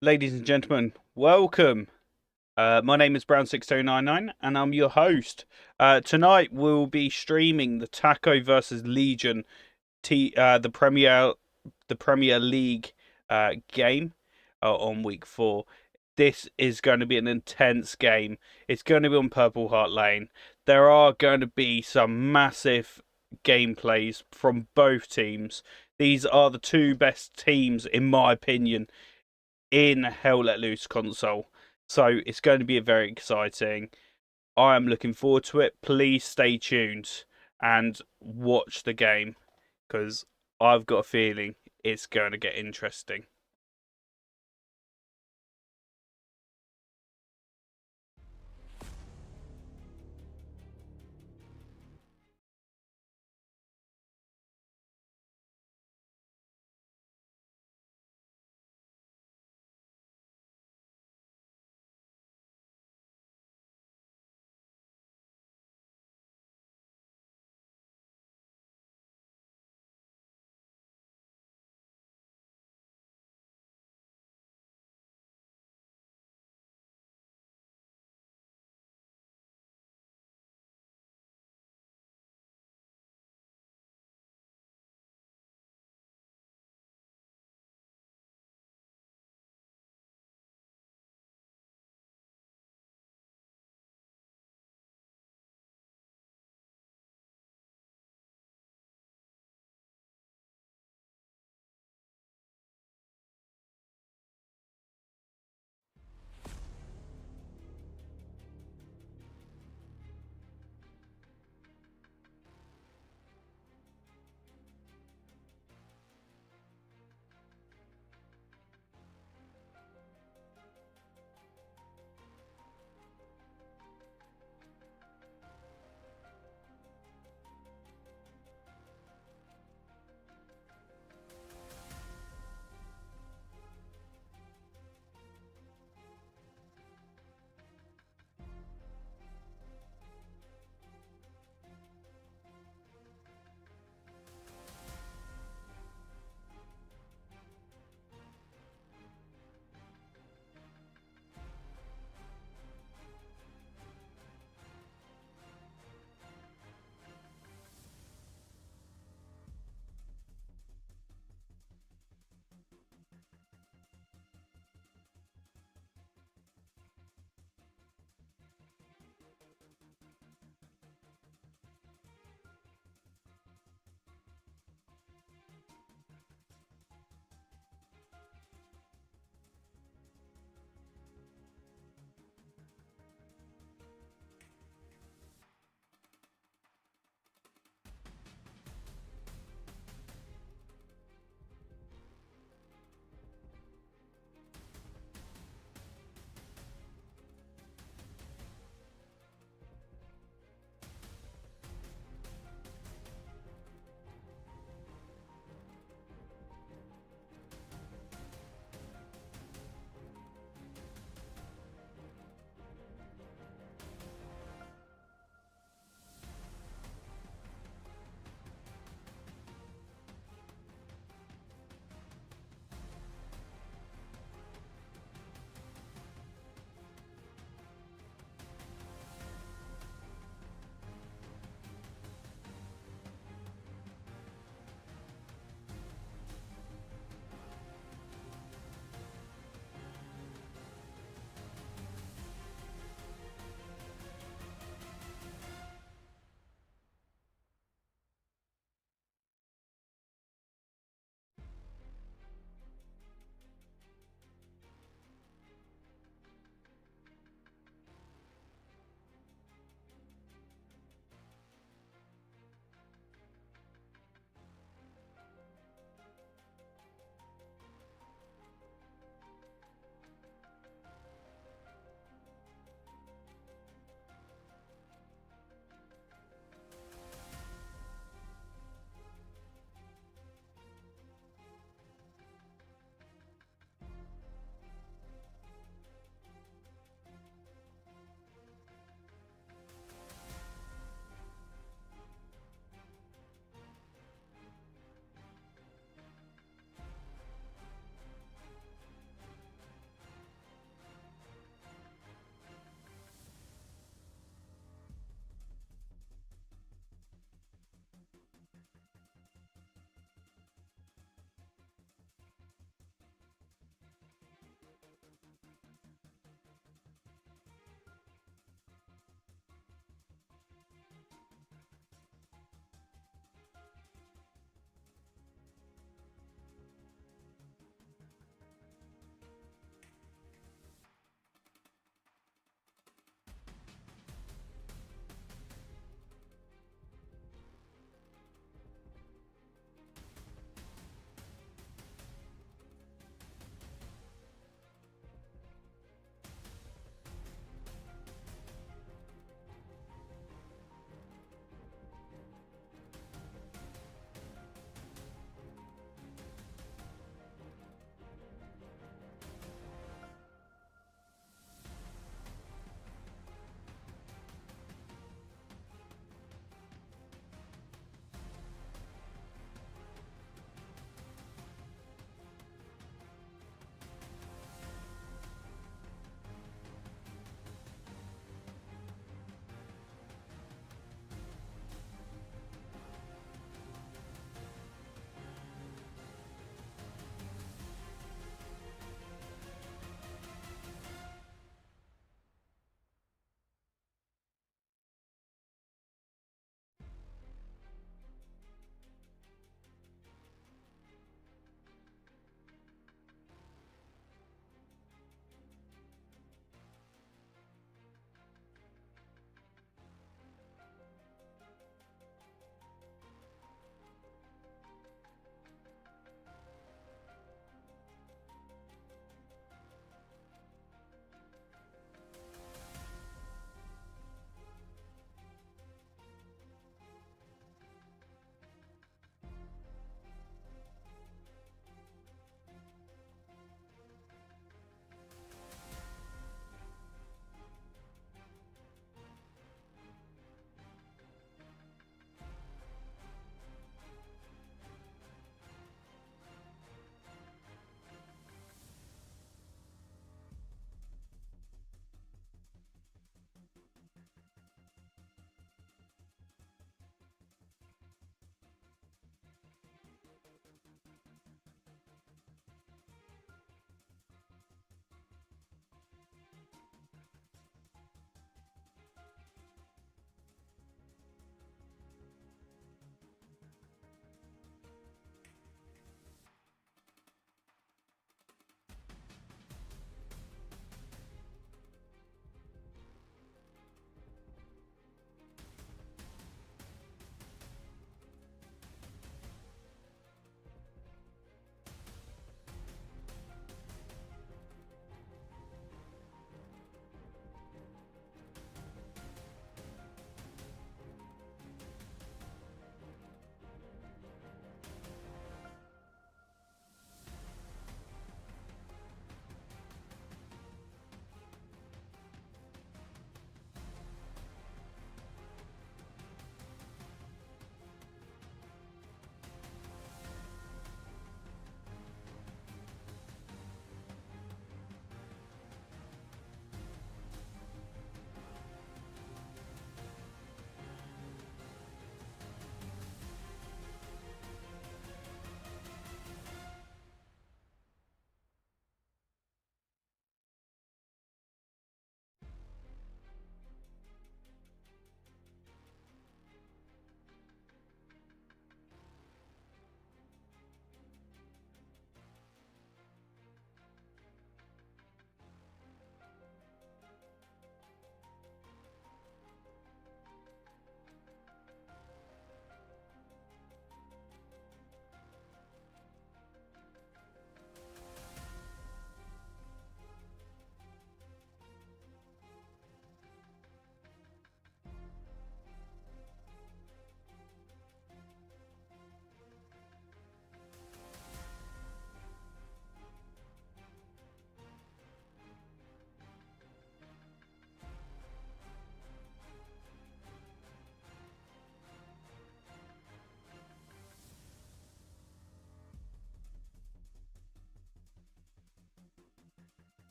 Ladies and gentlemen, welcome. My name is Brown6099 and I'm your host. Tonight we'll be streaming the Taco versus Legion the Premier League game on week 4. This is going to be an intense game. It's going to be on Purple Heart Lane. There are going to be some massive gameplays from both teams. These are the two best teams, in my opinion, in Hell Let Loose console. So it's going to be very exciting. I am looking forward to it. Please stay tuned and watch the game because I've got a feeling it's going to get interesting.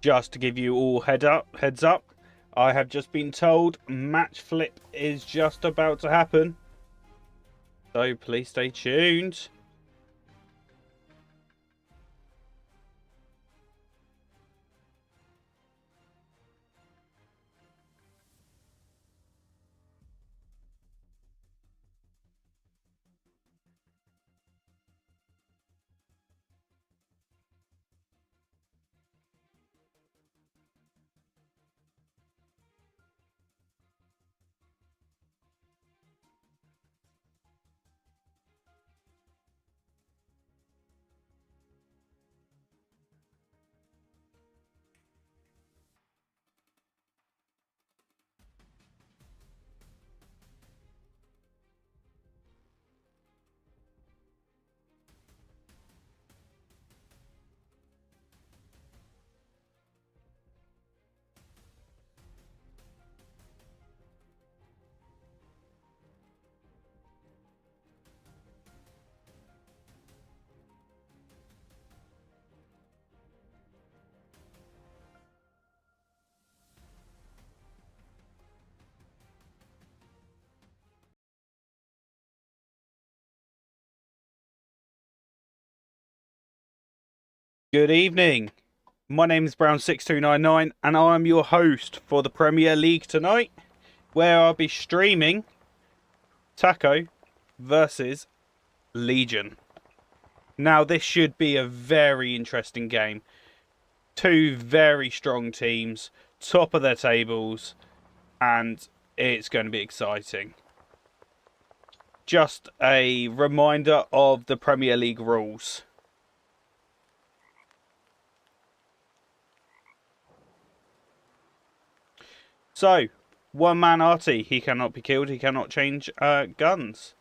Just to give you all heads up, I have just been told match flip is just about to happen. So please stay tuned. Good evening. My name is Brown6299 and I'm your host for the Premier League tonight, where I'll be streaming Taco versus Legion. Now this should be a very interesting game. Two very strong teams, top of their tables, and it's going to be exciting. Just a reminder of the Premier League rules. So, one man RT, he cannot be killed, he cannot change guns.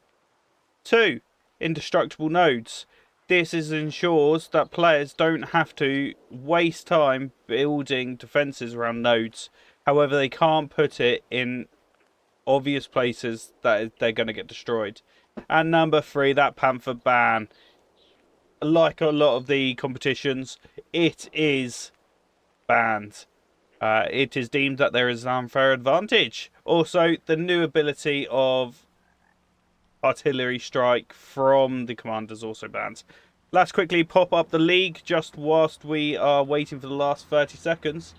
2, indestructible nodes. This ensures that players don't have to waste time building defences around nodes. However, they can't put it in obvious places that they're going to get destroyed. And number 3, that Panther ban. Like a lot of the competitions, it is banned. It is deemed that there is an unfair advantage. Also, the new ability of artillery strike from the commanders also banned. Let's quickly pop up the league just whilst we are waiting for the last 30 seconds.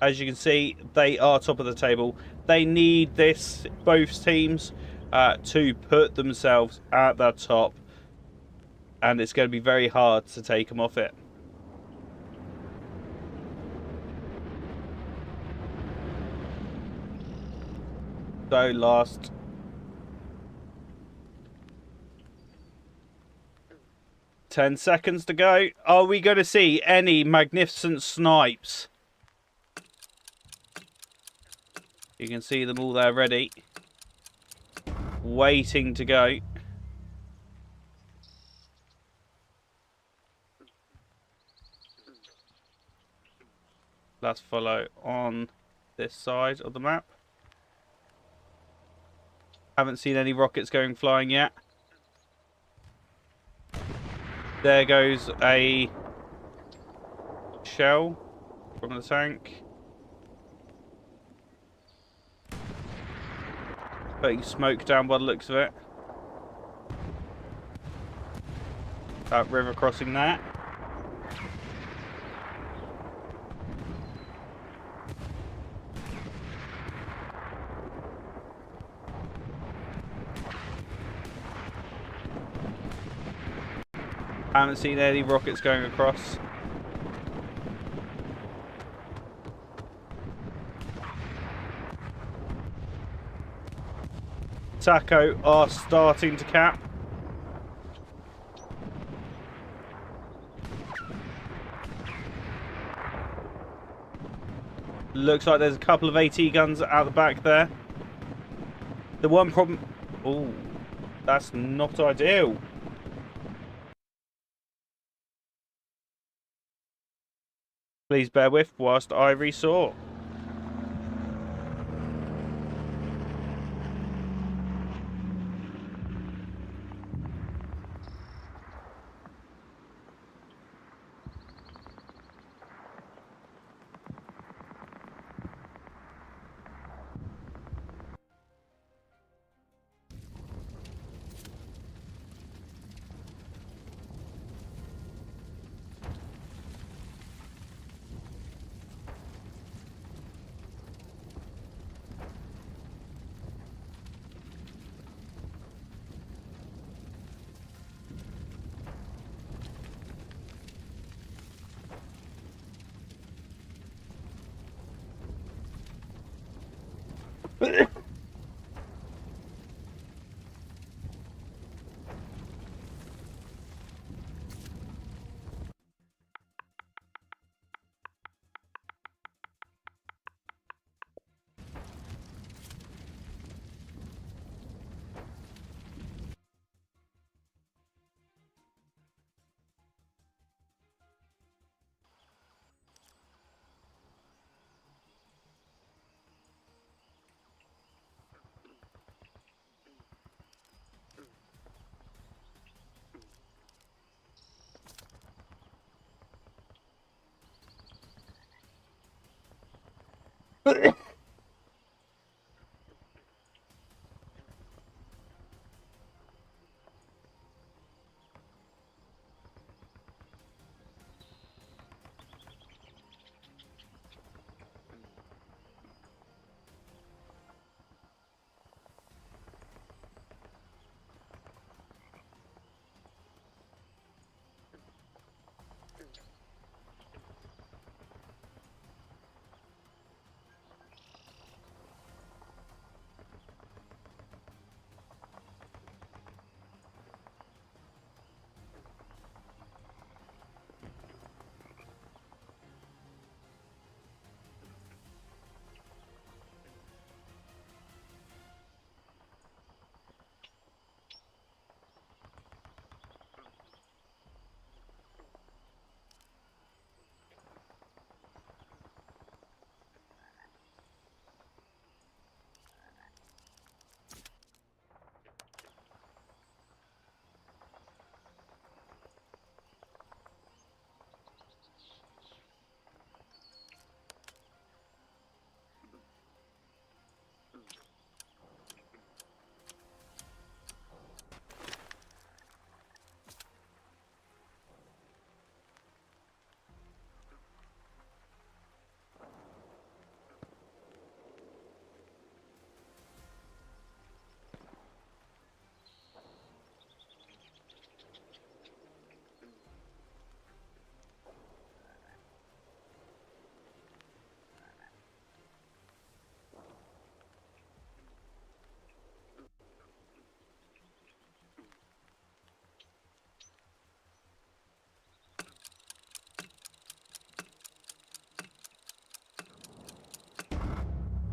As you can see, they are top of the table. They need this, both teams, to put themselves at the top. And it's going to be very hard to take them off it. So last 10 seconds to go. Are we going to see any magnificent snipes? You can see them all there ready, waiting to go. Let's follow on this side of the map. Haven't seen any rockets going flying yet. There goes a shell from the tank. Putting smoke down by the looks of it. That river crossing there. I haven't seen any rockets going across. Taco are starting to cap. Looks like there's a couple of AT guns out the back there. The one problem... Oh, that's not ideal. Please bear with whilst I resaw.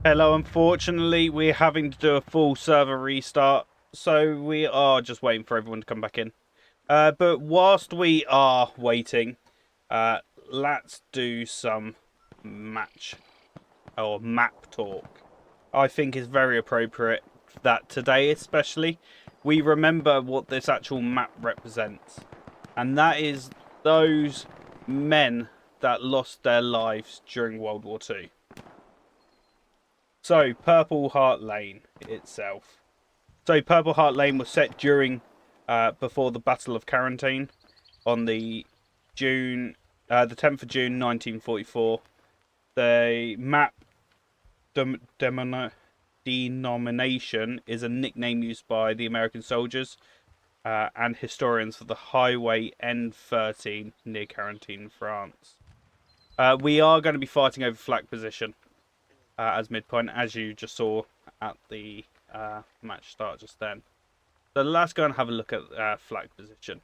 Hello, unfortunately, we're having to do a full server restart, so we are just waiting for everyone to come back in. But whilst we are waiting, let's do some match or map talk. I think is very appropriate that today, especially, we remember what this actual map represents, and that is those men that lost their lives during World War II. So, Purple Heart Lane itself. So, Purple Heart Lane was set during, before the Battle of Quarantine on the the 10th of June 1944. The map denomination is a nickname used by the American soldiers and historians for the Highway N13 near Quarantine, France. We are going to be fighting over flak position. As midpoint, as you just saw at the match start just then. So let's go and have a look at flag position.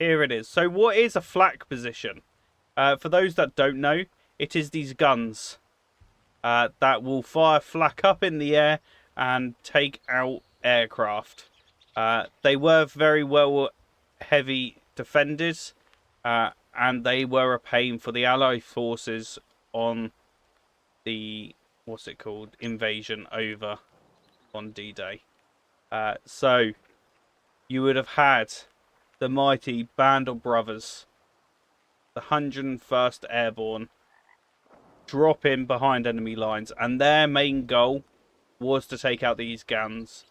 Here it is. So what is a flak position? For those that don't know, it is these guns that will fire flak up in the air and take out aircraft. They were very well heavy defenders. And they were a pain for the Allied forces on the, invasion over on D-Day. So, you would have had the mighty Band of Brothers, the 101st Airborne, drop in behind enemy lines. And their main goal was to take out these guns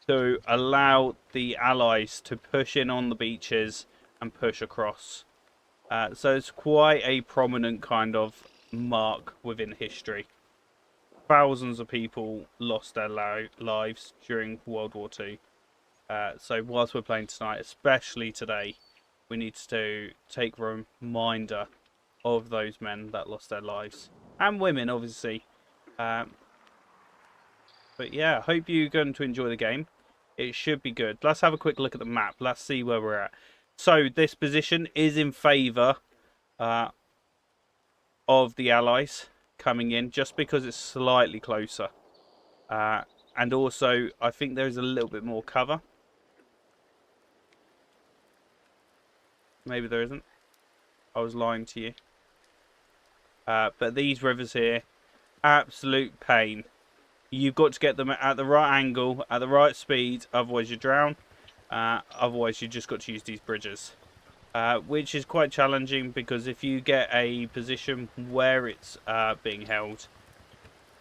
to allow the Allies to push in on the beaches and push across. So it's quite a prominent kind of mark within history. Thousands of people lost their lives during World War II. So whilst we're playing tonight, especially today, we need to take a reminder of those men that lost their lives. And women, obviously. But yeah, hope you're going to enjoy the game. It should be good. Let's have a quick look at the map. Let's see where we're at. So this position is in favour of the Allies coming in, just because it's slightly closer. And also, I think there's a little bit more cover. Maybe there isn't. I was lying to you. But these rivers here, absolute pain. You've got to get them at the right angle, at the right speed, otherwise you drown. Otherwise you just got to use these bridges. which is quite challenging because if you get a position where it's being held,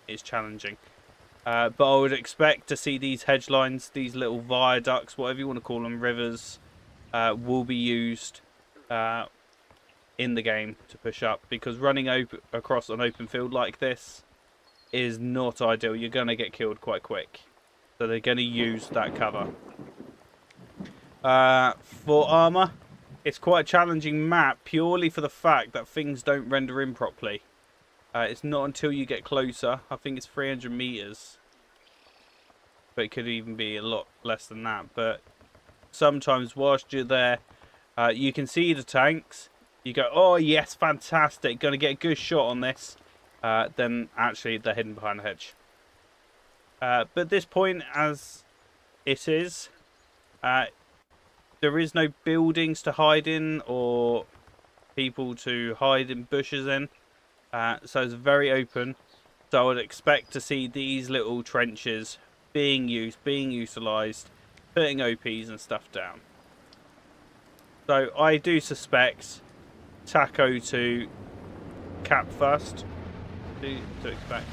it's challenging. But I would expect to see these hedge lines, these little viaducts, whatever you want to call them, rivers, will be used in the game to push up, because running across an open field like this is not ideal. You're going to get killed quite quick. So they're going to use that cover. For armor, it's quite a challenging map purely for the fact that things don't render in properly. It's not until you get closer. I think it's 300 meters. But it could even be a lot less than that. But sometimes whilst you're there, you can see the tanks. You go, oh yes, fantastic. Going to get a good shot on this. Then actually they're hidden behind a hedge. But at this point, as it is, there is no buildings to hide in or people to hide in bushes in. So it's very open. So I would expect to see these little trenches being used, being utilised, putting OPs and stuff down. So I do suspect Taco to cap first. To expect.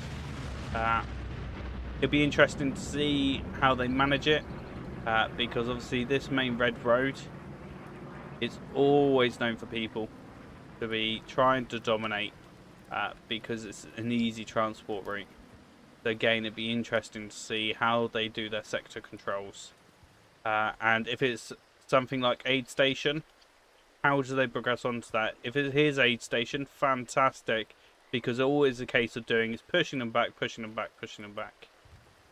It'll be interesting to see how they manage it. Because obviously this main red road is always known for people to be trying to dominate. Because it's an easy transport route. So again, it'd be interesting to see how they do their sector controls. And if it's something like aid station, how do they progress onto that? If it is aid station, fantastic. Because all is a case of doing is pushing them back, pushing them back, pushing them back.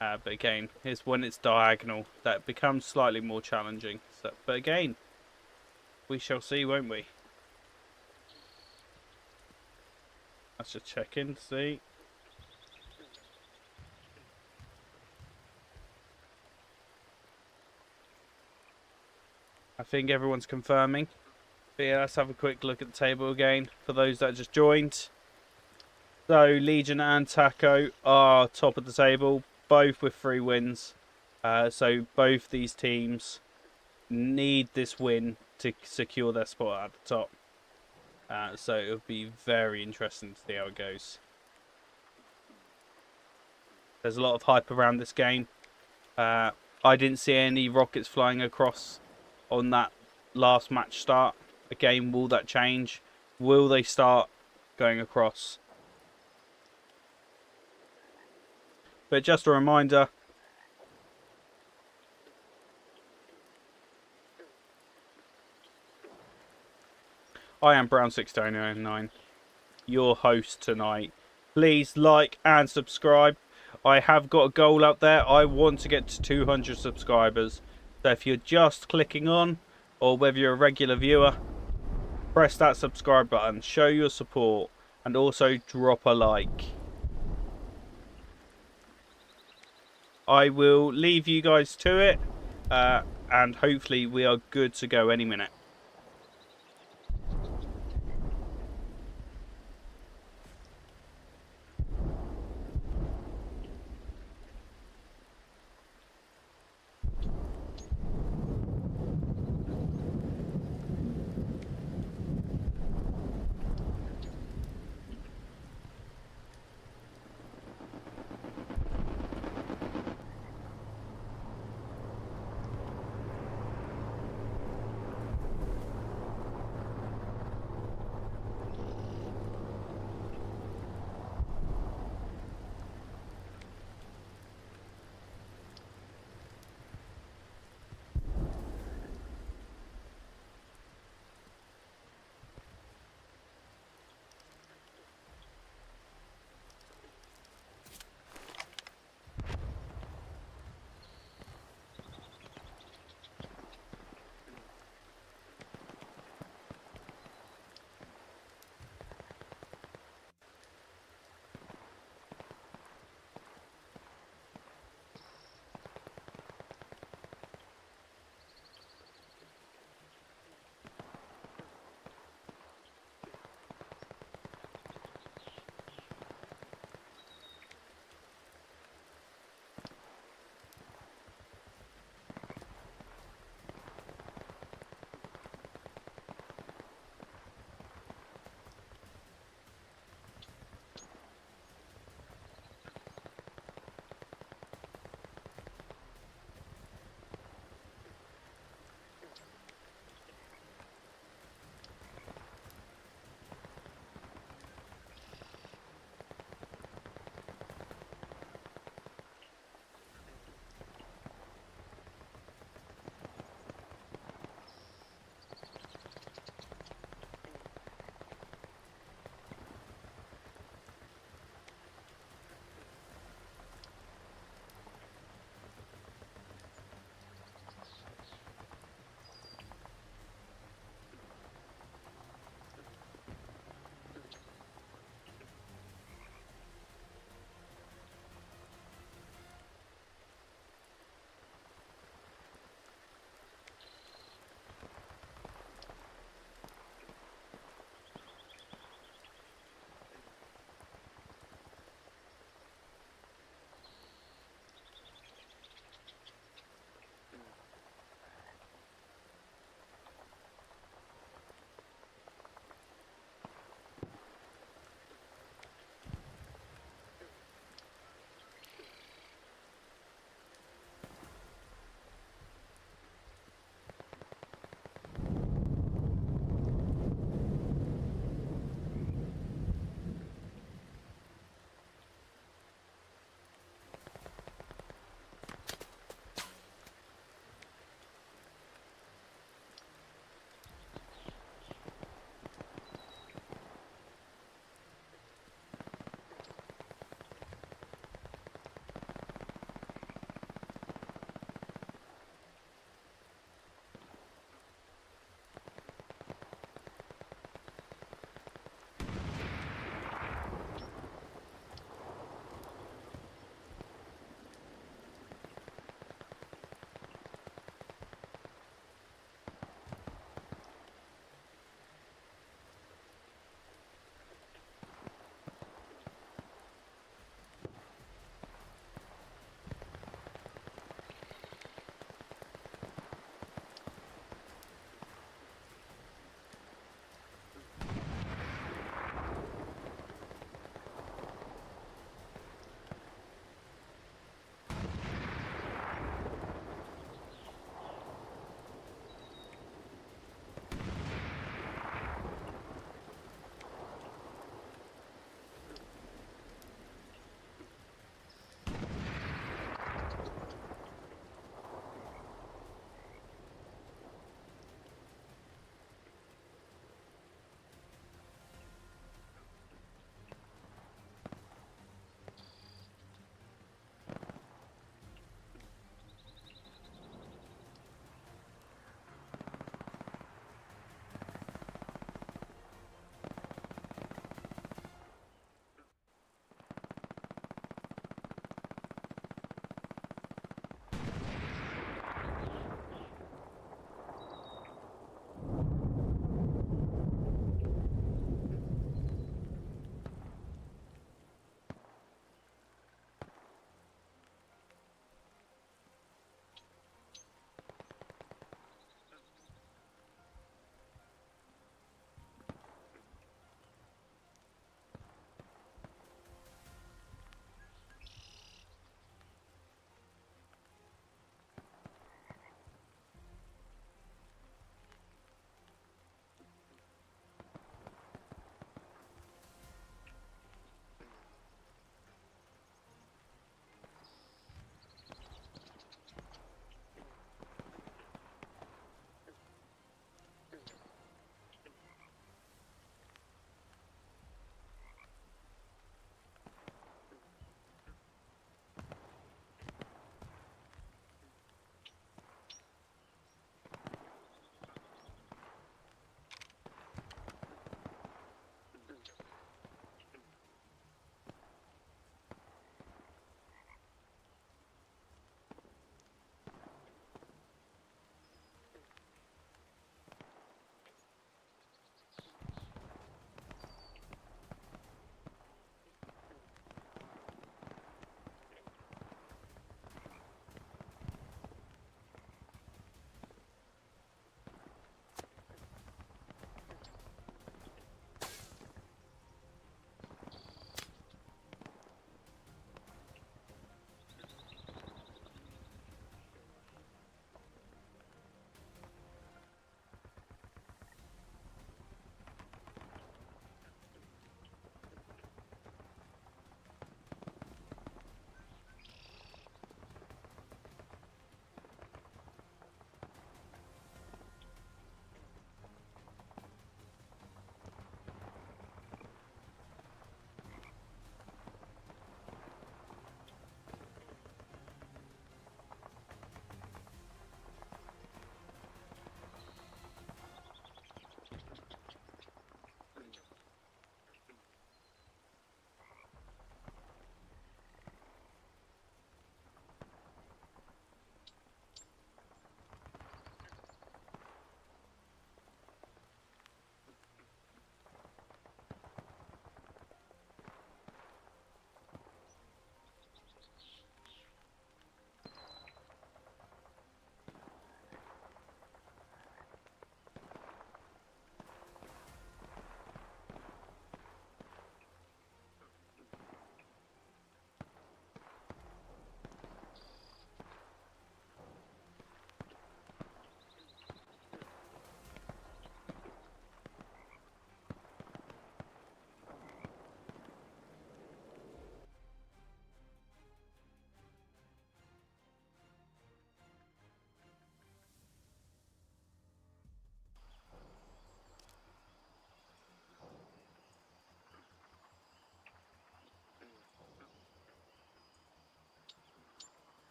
But again, it's when it's diagonal that becomes slightly more challenging. So, but again, we shall see, won't we? Let's just check in to see. I think everyone's confirming. But yeah, let's have a quick look at the table again for those that just joined. So Legion and Taco are top of the table, both with 3 wins. So both these teams need this win to secure their spot at the top. So it'll be very interesting to see how it goes. There's a lot of hype around this game. I didn't see any rockets flying across on that last match start. Again, will that change? Will they start going across? But just a reminder, I am Brown6099, your host tonight. Please like and subscribe. I have got a goal out there. I want to get to 200 subscribers. So if you're just clicking on, or whether you're a regular viewer, press that subscribe button. Show your support. And also drop a like. I will leave you guys to it. And hopefully we are good to go any minute.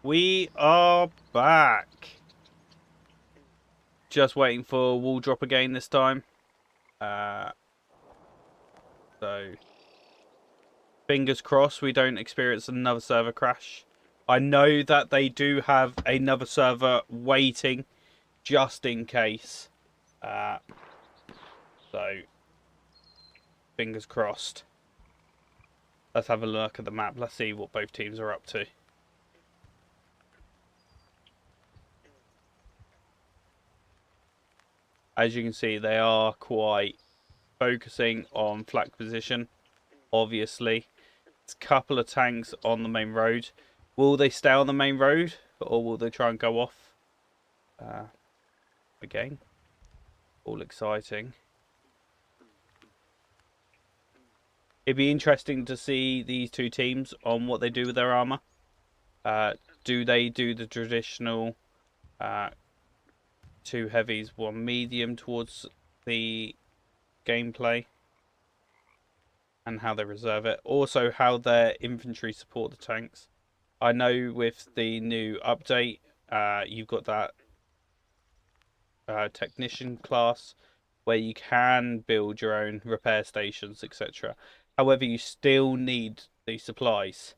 We are back. Just waiting for wall drop again this time. So fingers crossed we don't experience another server crash. I know that they do have another server waiting just in case. So fingers crossed. Let's have a look at the map. Let's see what both teams are up to. As you can see, they are quite focusing on flak position, obviously. It's a couple of tanks on the main road. Will they stay on the main road, or will they try and go off? Again, all exciting. It'd be interesting to see these two teams on what they do with their armour. Do they do the traditional... two heavies, one medium towards the gameplay, and how they reserve it. Also, how their infantry support the tanks. I know with the new update, you've got that technician class where you can build your own repair stations, etc. However, you still need the supplies.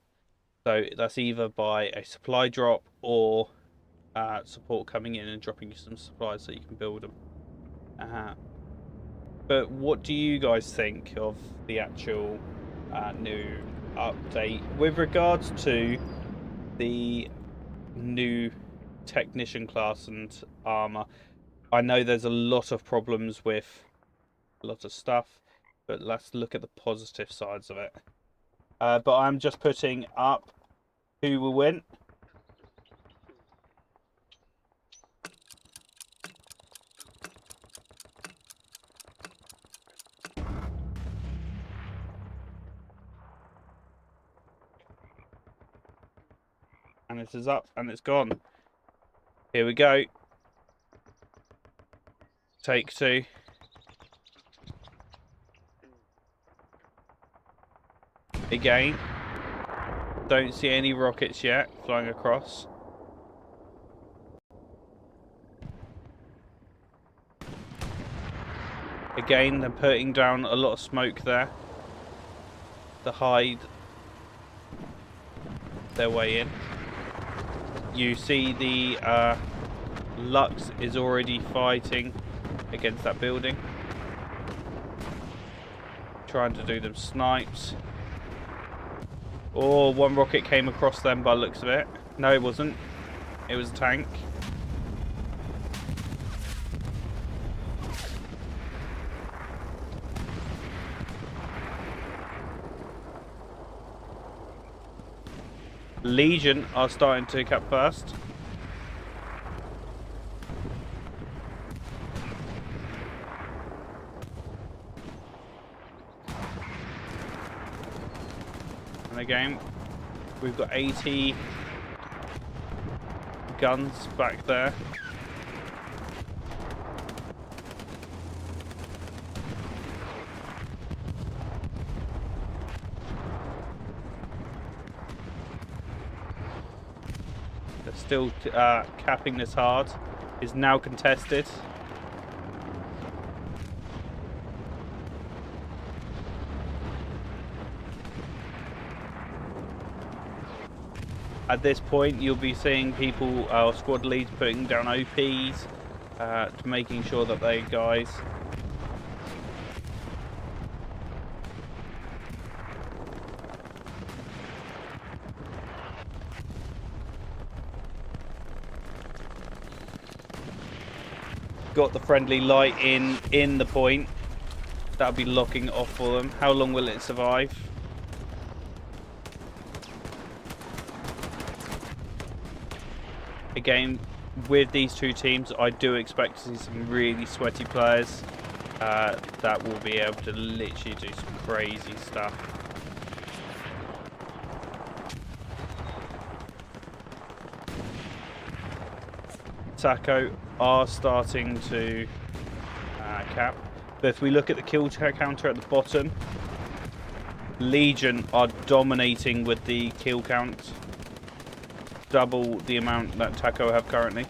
So that's either by a supply drop or support coming in and dropping you some supplies so you can build them. But what do you guys think of the actual new update with regards to the new technician class and armor? I know there's a lot of problems with a lot of stuff, but let's look at the positive sides of it. But I'm just putting up who will win. And it is up and it's gone. Here we go. Take two. Again. Don't see any rockets yet flying across. Again, they're putting down a lot of smoke there to hide their way in. You see the Lux is already fighting against that building, trying to do them snipes. Oh, one rocket came across them by the looks of it. No, it wasn't. It was a tank. Legion are starting to cap first. And again, we've got 80 guns back there. Still capping this hard. Is now contested. At this point, you'll be seeing people, squad leads, putting down OPs, making sure that they guys got the friendly light in the point. That'll be locking it off for them. How long will it survive? Again, with these two teams, I do expect to see some really sweaty players that will be able to literally do some crazy stuff. Taco are starting to cap, but if we look at the kill counter at the bottom, Legion are dominating with the kill count. double the amount that Taco have currently.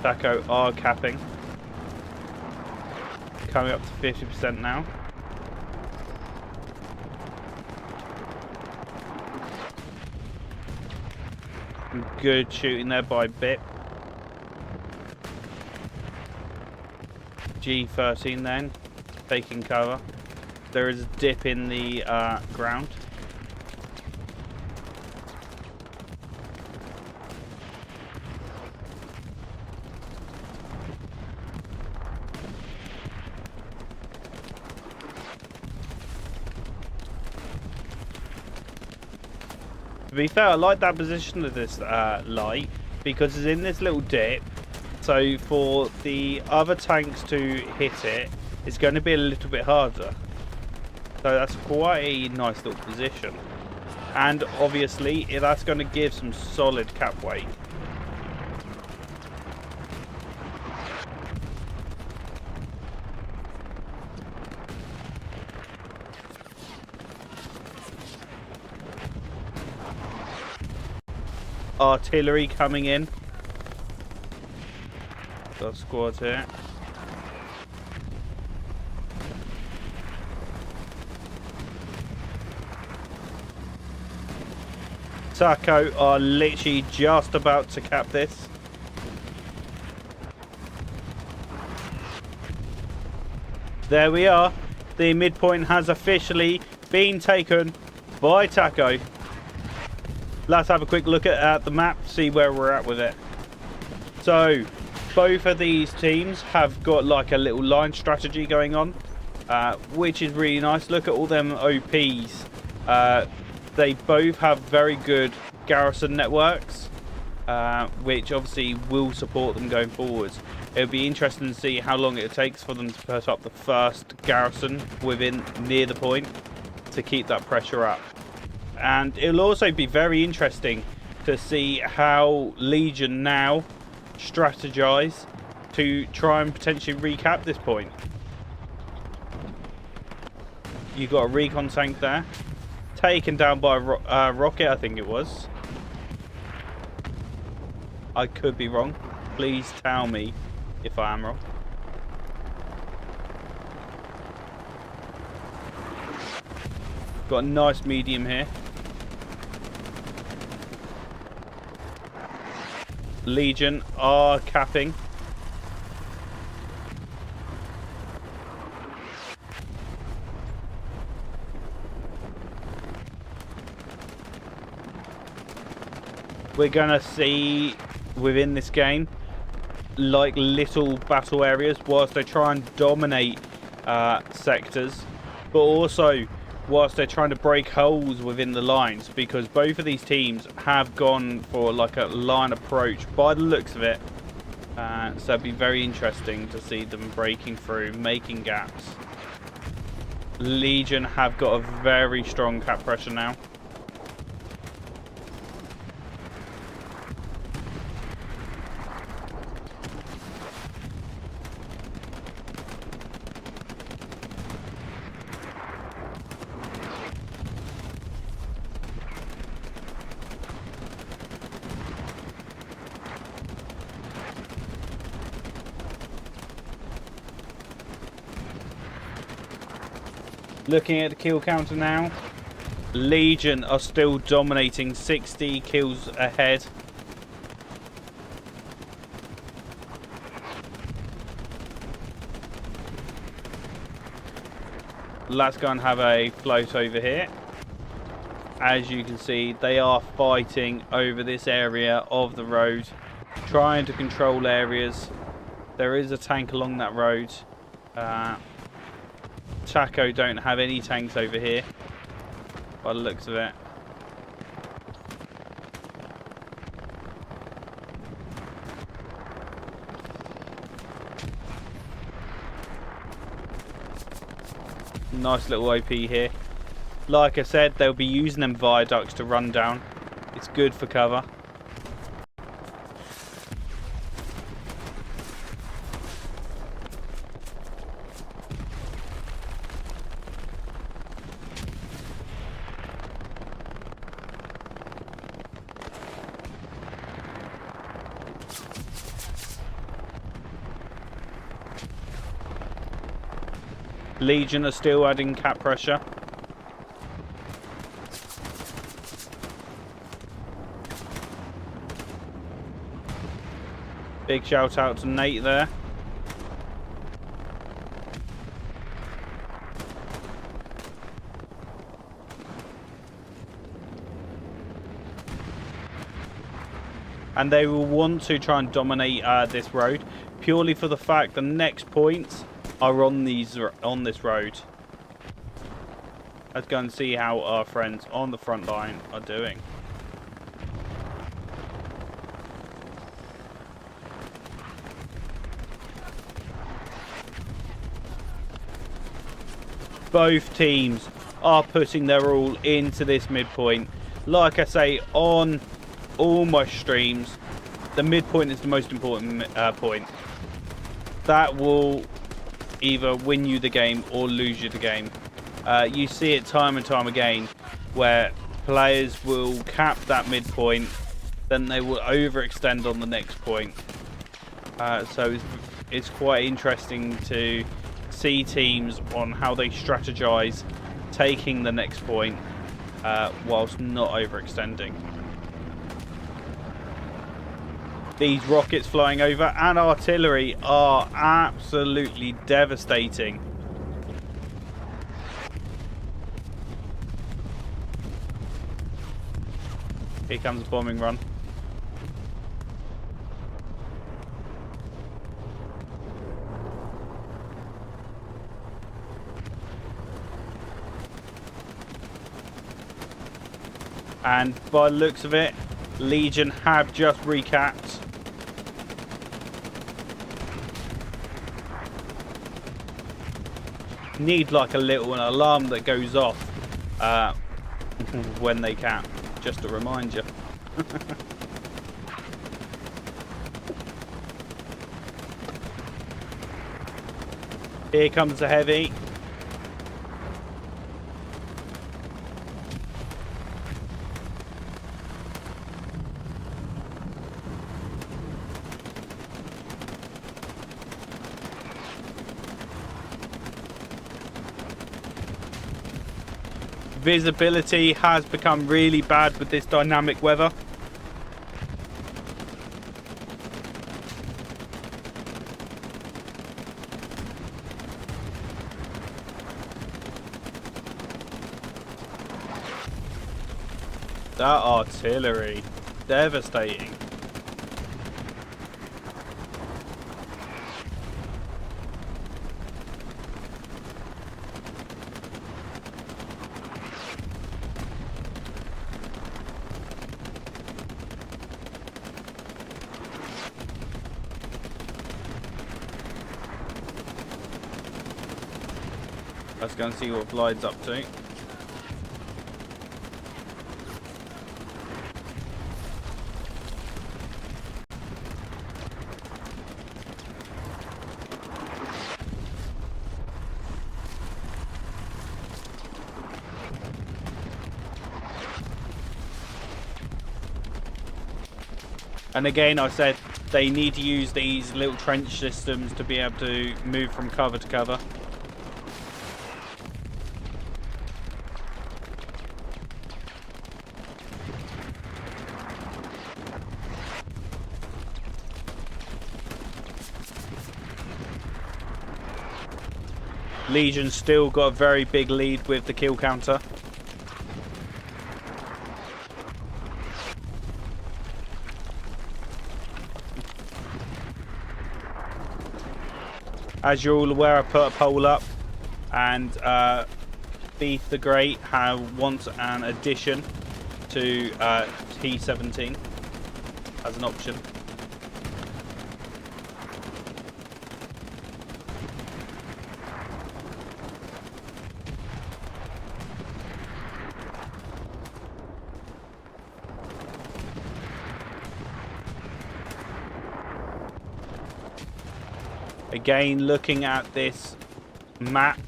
Taco are capping. Coming up to 50% now. Good shooting there by Bip. G13 then, taking cover. There is a dip in the ground. To be fair, I like that position of this light because it's in this little dip, so for the other tanks to hit it, it's going to be a little bit harder. So that's quite a nice little position, and obviously that's going to give some solid cap weight. Artillery coming in. Got squads here. Taco are literally just about to cap this. There we are. The midpoint has officially been taken by Taco. Let's have a quick look at the map, see where we're at with it. So, both of these teams have got like a little line strategy going on, which is really nice. Look at all them OPs. They both have very good garrison networks, which obviously will support them going forwards. It'll be interesting to see how long it takes for them to put up the first garrison near the point to keep that pressure up. And it'll also be very interesting to see how Legion now strategize to try and potentially recap this point. You got a recon tank there, taken down by a rocket, I think it was. I could be wrong. Please tell me if I am wrong. Got a nice medium here. Legion are capping. We're gonna see within this game like little battle areas whilst they try and dominate sectors, but also whilst they're trying to break holes within the lines, because both of these teams have gone for like a line approach by the looks of it. So it'd be very interesting to see them breaking through, making gaps. Legion have got a very strong cap pressure now. Looking at the kill counter now, Legion are still dominating, 60 kills ahead. Let's go and have a float over here. As you can see, they are fighting over this area of the road, trying to control areas. There is a tank along that road. Taco don't have any tanks over here by the looks of it. Nice little OP here. Like I said, they'll be using them viaducts to run down. It's good for cover. Legion are still adding cap pressure. Big shout out to Nate there. And they will want to try and dominate this road, purely for the fact the next points are on this road. Let's go and see how our friends on the front line are doing. Both teams are putting their all into this midpoint. Like I say, on all my streams, the midpoint is the most important point. That will either win you the game or lose you the game. You see it time and time again where players will cap that midpoint, then they will overextend on the next point. So it's quite interesting to see teams on how they strategize taking the next point whilst not overextending. These rockets flying over and artillery are absolutely devastating. Here comes a bombing run. And by the looks of it, Legion have just recapped. Need like a little alarm that goes off when they cap, just to remind you. Here comes the heavy. Visibility has become really bad with this dynamic weather. That artillery, devastating. Let's go and see what Blide's up to. And again, I said they need to use these little trench systems to be able to move from cover to cover. Legion still got a very big lead with the kill counter. As you're all aware, I put a poll up, and Thief the Great wants an addition to T17 as an option. Again, looking at this map,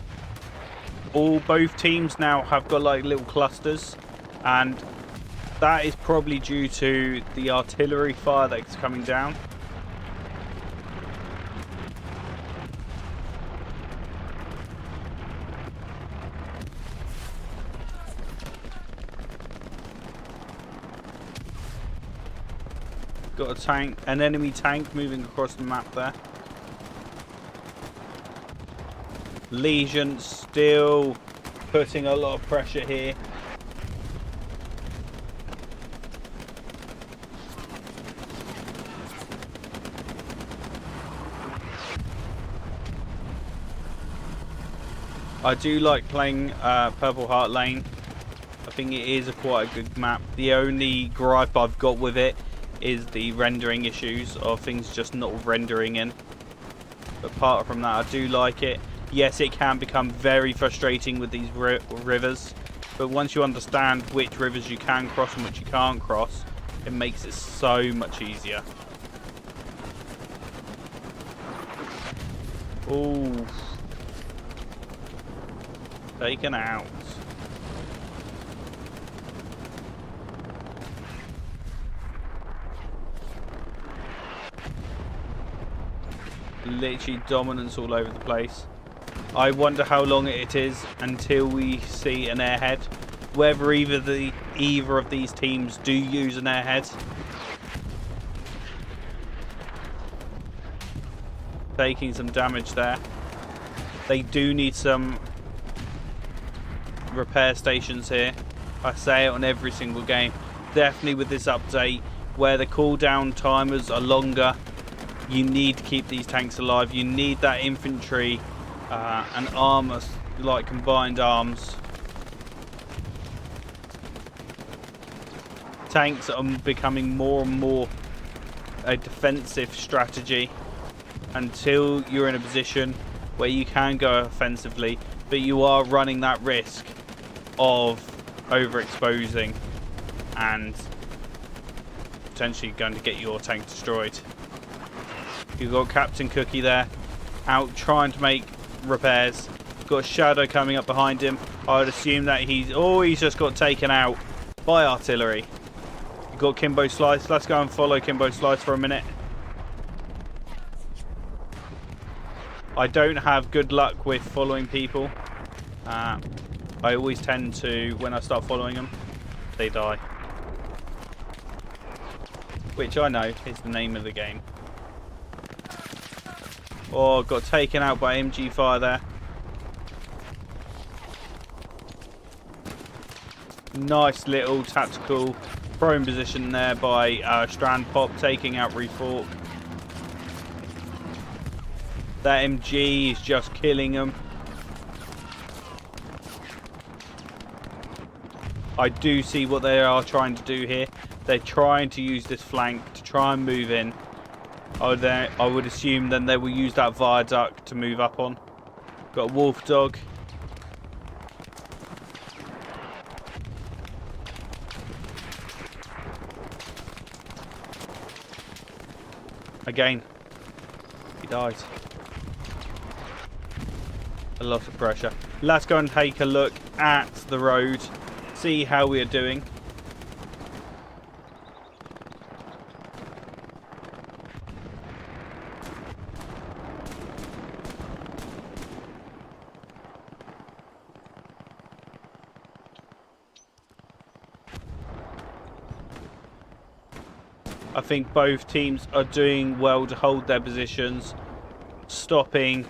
both teams now have got like little clusters, and that is probably due to the artillery fire that's coming down. Got a tank, an enemy tank moving across the map there. Legion still putting a lot of pressure here. I do like playing Purple Heart Lane. I think it is quite a good map. The only gripe I've got with it is the rendering issues of things just not rendering in. But apart from that, I do like it. Yes, it can become very frustrating with these rivers, but once you understand which rivers you can cross and which you can't cross, it makes it so much easier. Ooh. Taken out. Literally dominance all over the place. I wonder how long it is until we see an airhead. Whether either of these teams do use an airhead. Taking some damage there. They do need some repair stations here. I say it on every single game. Definitely with this update, where the cooldown timers are longer, you need to keep these tanks alive. You need that infantry and armor, like combined arms. Tanks are becoming more and more a defensive strategy until you're in a position where you can go offensively, but you are running that risk of overexposing and potentially going to get your tank destroyed. You've got Captain Cookie there, out trying to make repairs. Got a Shadow coming up behind him. I would assume that he's just got taken out by artillery. You've got Kimbo Slice. Let's go and follow Kimbo Slice for a minute. I don't have good luck with following people. I always tend to, when I start following them, they die. Which I know is the name of the game. Oh, got taken out by MG fire there. Nice little tactical prone position there by Strand Pop, taking out Refork. That MG is just killing them. I do see what they are trying to do here. They're trying to use this flank to try and move in. I would assume then they will use that viaduct to move up on. Got a Wolf Dog. Again, he dies. A lot of pressure. Let's go and take a look at the road. See how we are doing. I think both teams are doing well to hold their positions, stopping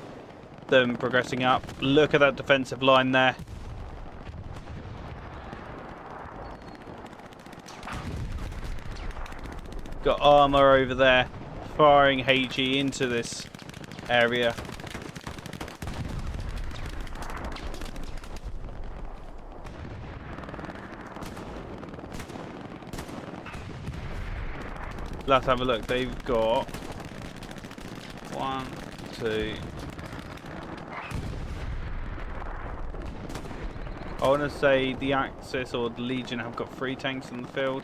them progressing up. Look at that defensive line there. Got armor over there, firing HE into this area. Let's have a look. They've got 1, 2. I want to say the Axis or the Legion have got 3 tanks in the field.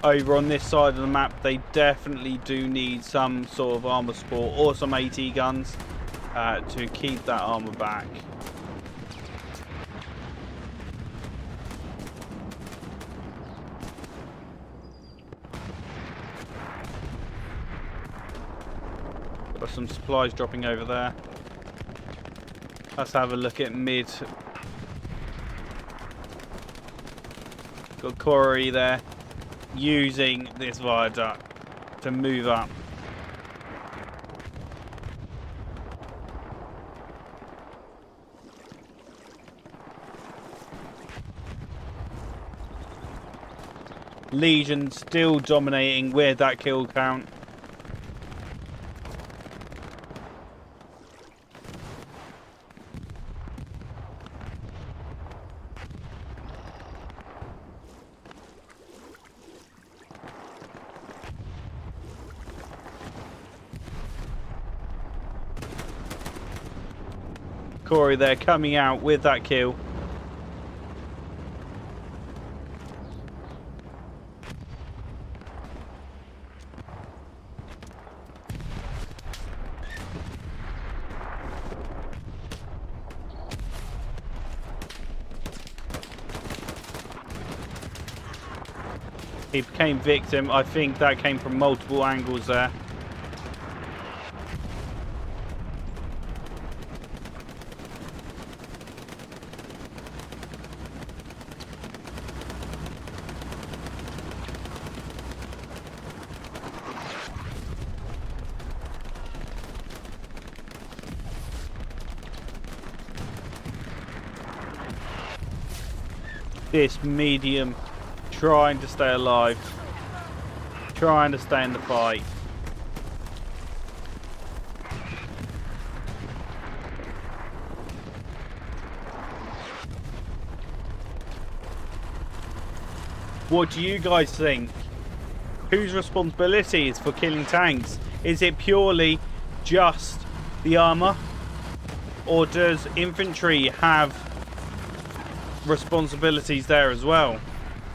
Over on this side of the map, they definitely do need some sort of armor support or some AT guns to keep that armor back. Got some supplies dropping over there. Let's have a look at mid. Got Corey there using this viaduct to move up. Legion still dominating with that kill count. Corey there coming out with that kill. He became victim. I think that came from multiple angles there. This medium trying to stay alive, trying to stay in the fight. What do you guys think? Whose responsibility is for killing tanks? Is it purely just the armor, or does infantry have responsibilities there as well?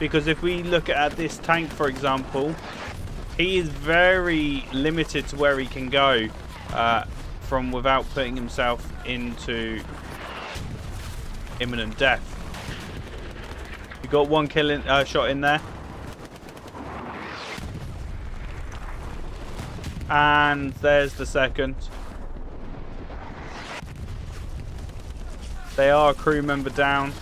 Because if we look at this tank, for example, he is very limited to where he can go from without putting himself into imminent death. We got one shot in there, and there's the second. They are a crew member down.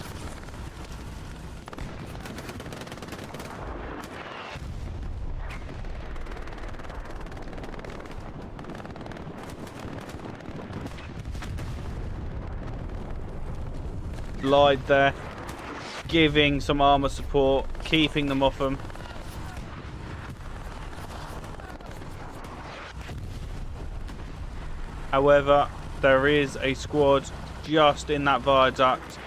Glide there, giving some armor support, keeping them off them. However, there is a squad just in that viaduct.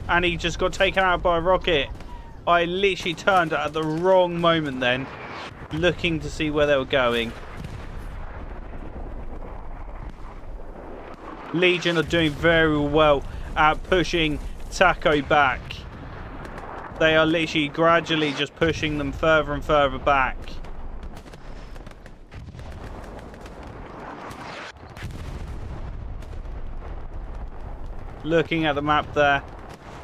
And he just got taken out by a rocket. I literally turned at the wrong moment then, looking to see where they were going. Legion are doing very well at pushing Taco back. They are literally gradually just pushing them further and further back. Looking at the map there,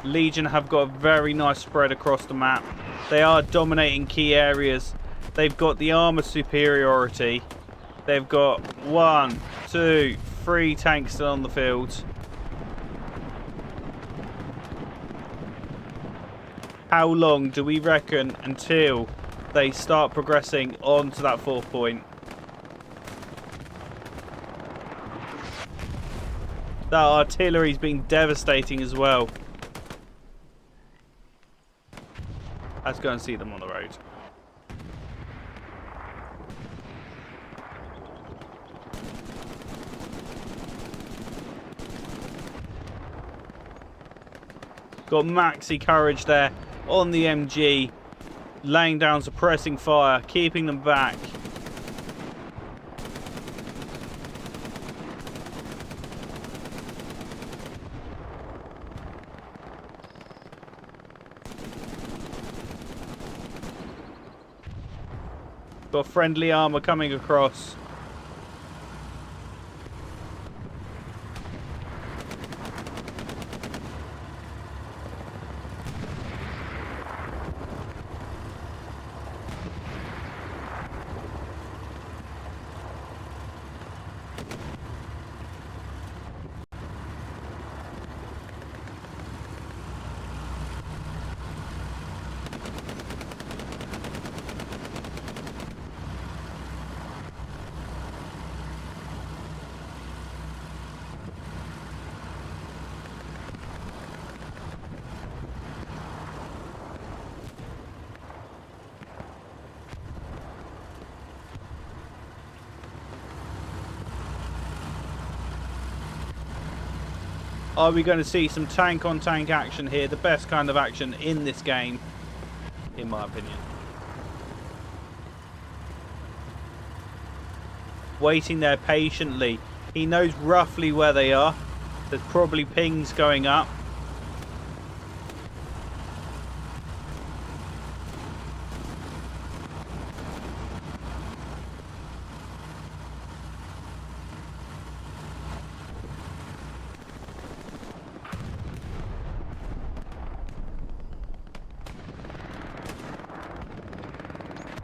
Legion have got a very nice spread across the map. They are dominating key areas. They've got the armor superiority. They've got 1, 2, 3 tanks still on the field. How long do we reckon until they start progressing on to that 4th point? That artillery's been devastating as well. Let's go and see them on the road. Got maxi courage there on the MG, laying down suppressing fire, keeping them back. Got friendly armor coming across. Are we going to see some tank-on-tank action here? The best kind of action in this game, in my opinion. Waiting there patiently. He knows roughly where they are. There's probably pings going up.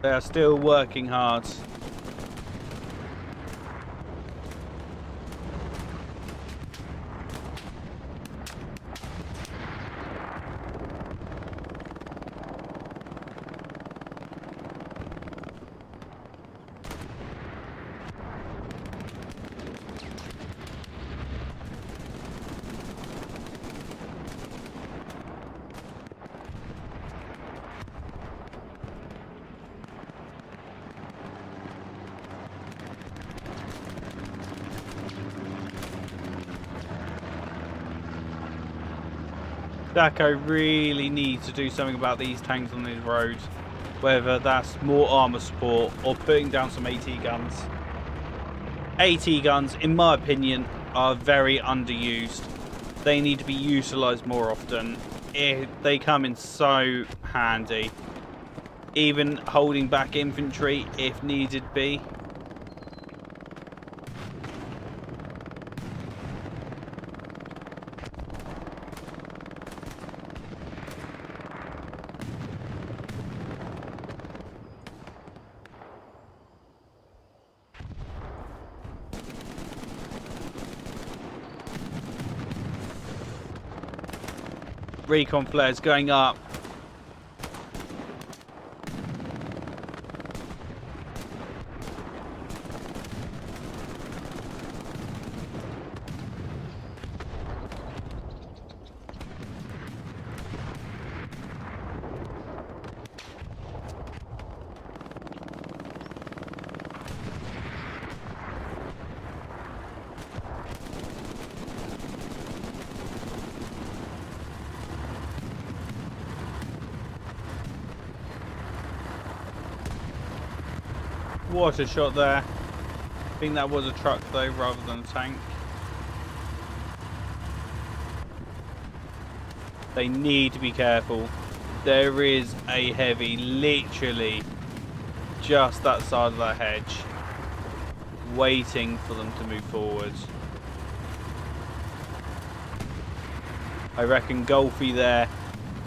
They are still working hard. Daco really needs to do something about these tanks on these roads, whether that's more armor support or putting down some AT guns. AT guns, in my opinion, are very underused. They need to be utilised more often. They come in so handy. Even holding back infantry if needed be. Recon flares going up. What a shot there. I think that was a truck though, rather than a tank. They need to be careful. There is a heavy literally just that side of that hedge, waiting for them to move forward. I reckon Golfy there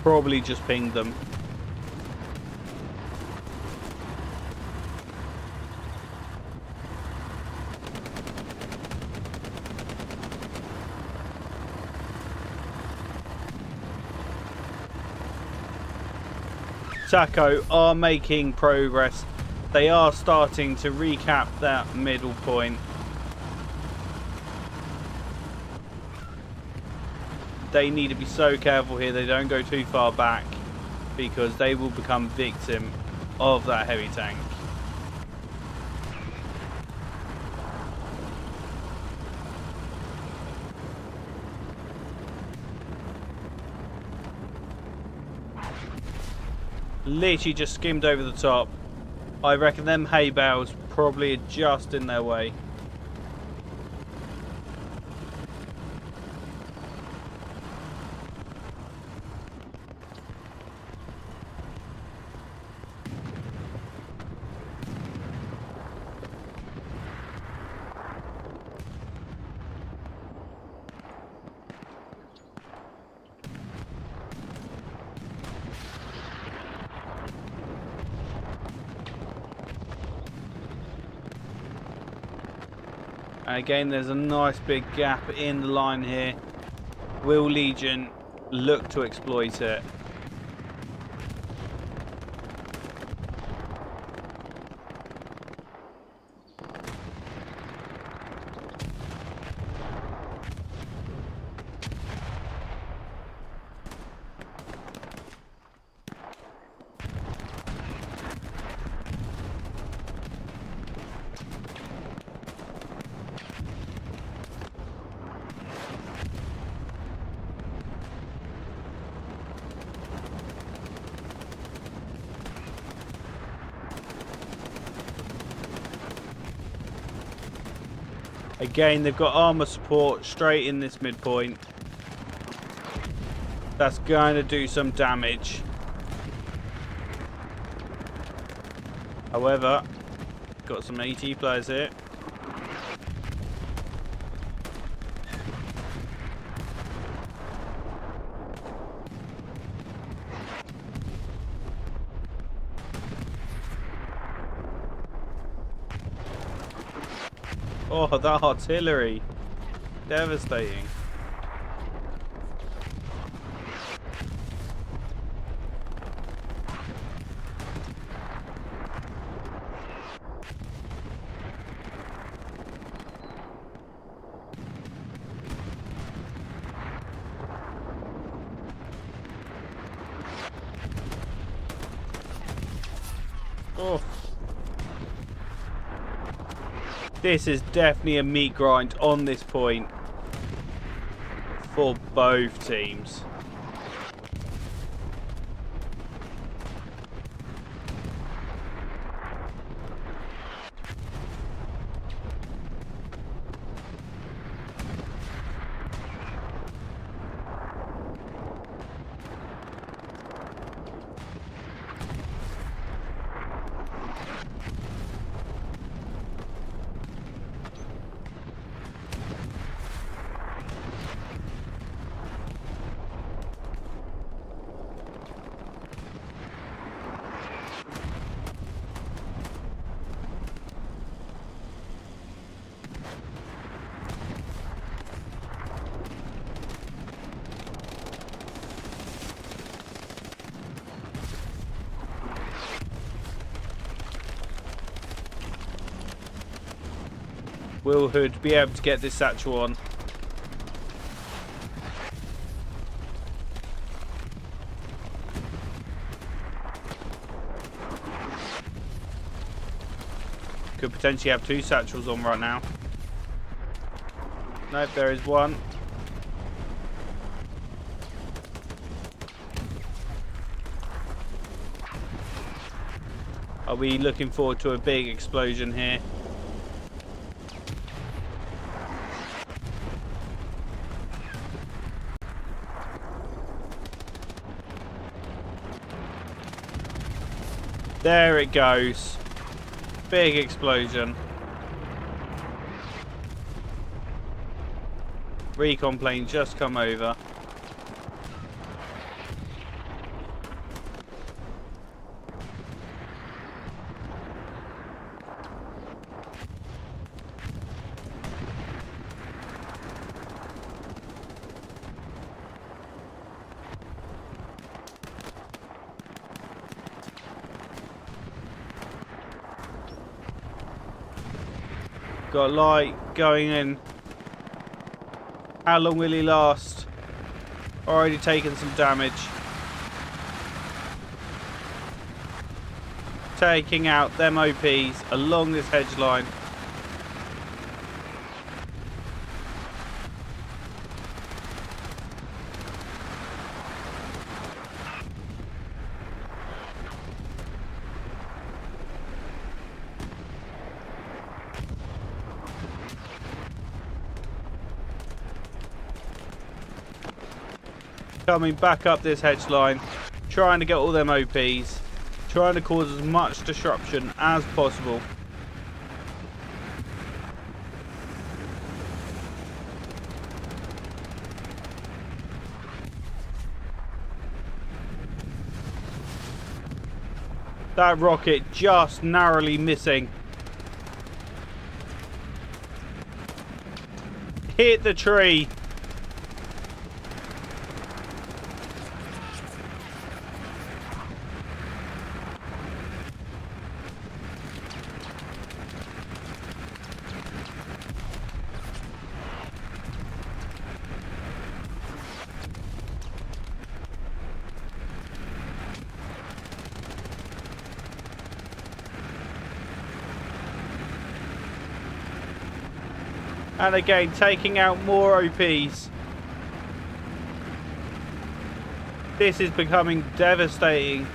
probably just pinged them. Taco are making progress. They are starting to recap that middle point. They need to be so careful here they don't go too far back, because they will become victim of that heavy tank. Literally just skimmed over the top. I reckon them hay bales probably are just in their way. And again, there's a nice big gap in the line here. Will Legion look to exploit it? Again, they've got armor support straight in this midpoint. That's going to do some damage. However, got some AT players here. Oh, that artillery. Devastating. Oh. This is definitely a meat grind on this point for both teams. Will Hood be able to get this satchel on? Could potentially have two satchels on right now. Nope, there is one. Are we looking forward to a big explosion here? There it goes. Big explosion. Recon plane just come over. Got light going in. How long will he last? Already taken some damage. Taking out them OPs along this hedge line. Coming back up this hedge line, trying to get all them OPs, trying to cause as much disruption as possible. That rocket just narrowly missing. hit the tree. And again, taking out more OPs. This is becoming devastating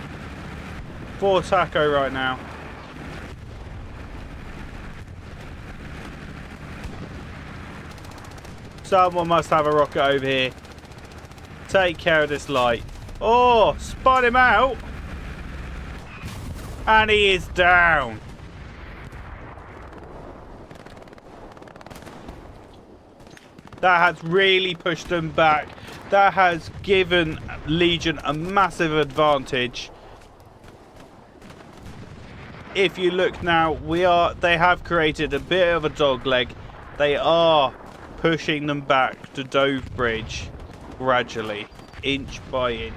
for Taco right now. Someone must have a rocket over here. Take care of this light. Oh, spot him out. And he is down. That has really pushed them back. That has given Legion a massive advantage. If you look now, they have created a bit of a dogleg. They are pushing them back to Dove Bridge gradually, inch by inch.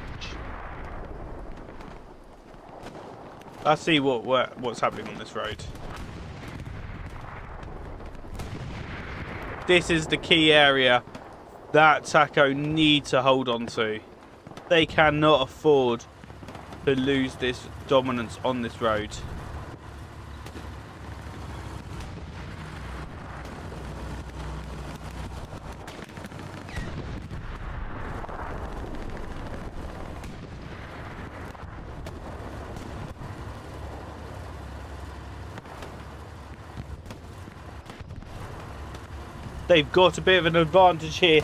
Let's see what's happening on this road. This is the key area that Taco need to hold on to. They cannot afford to lose this dominance on this road. They've got a bit of an advantage here.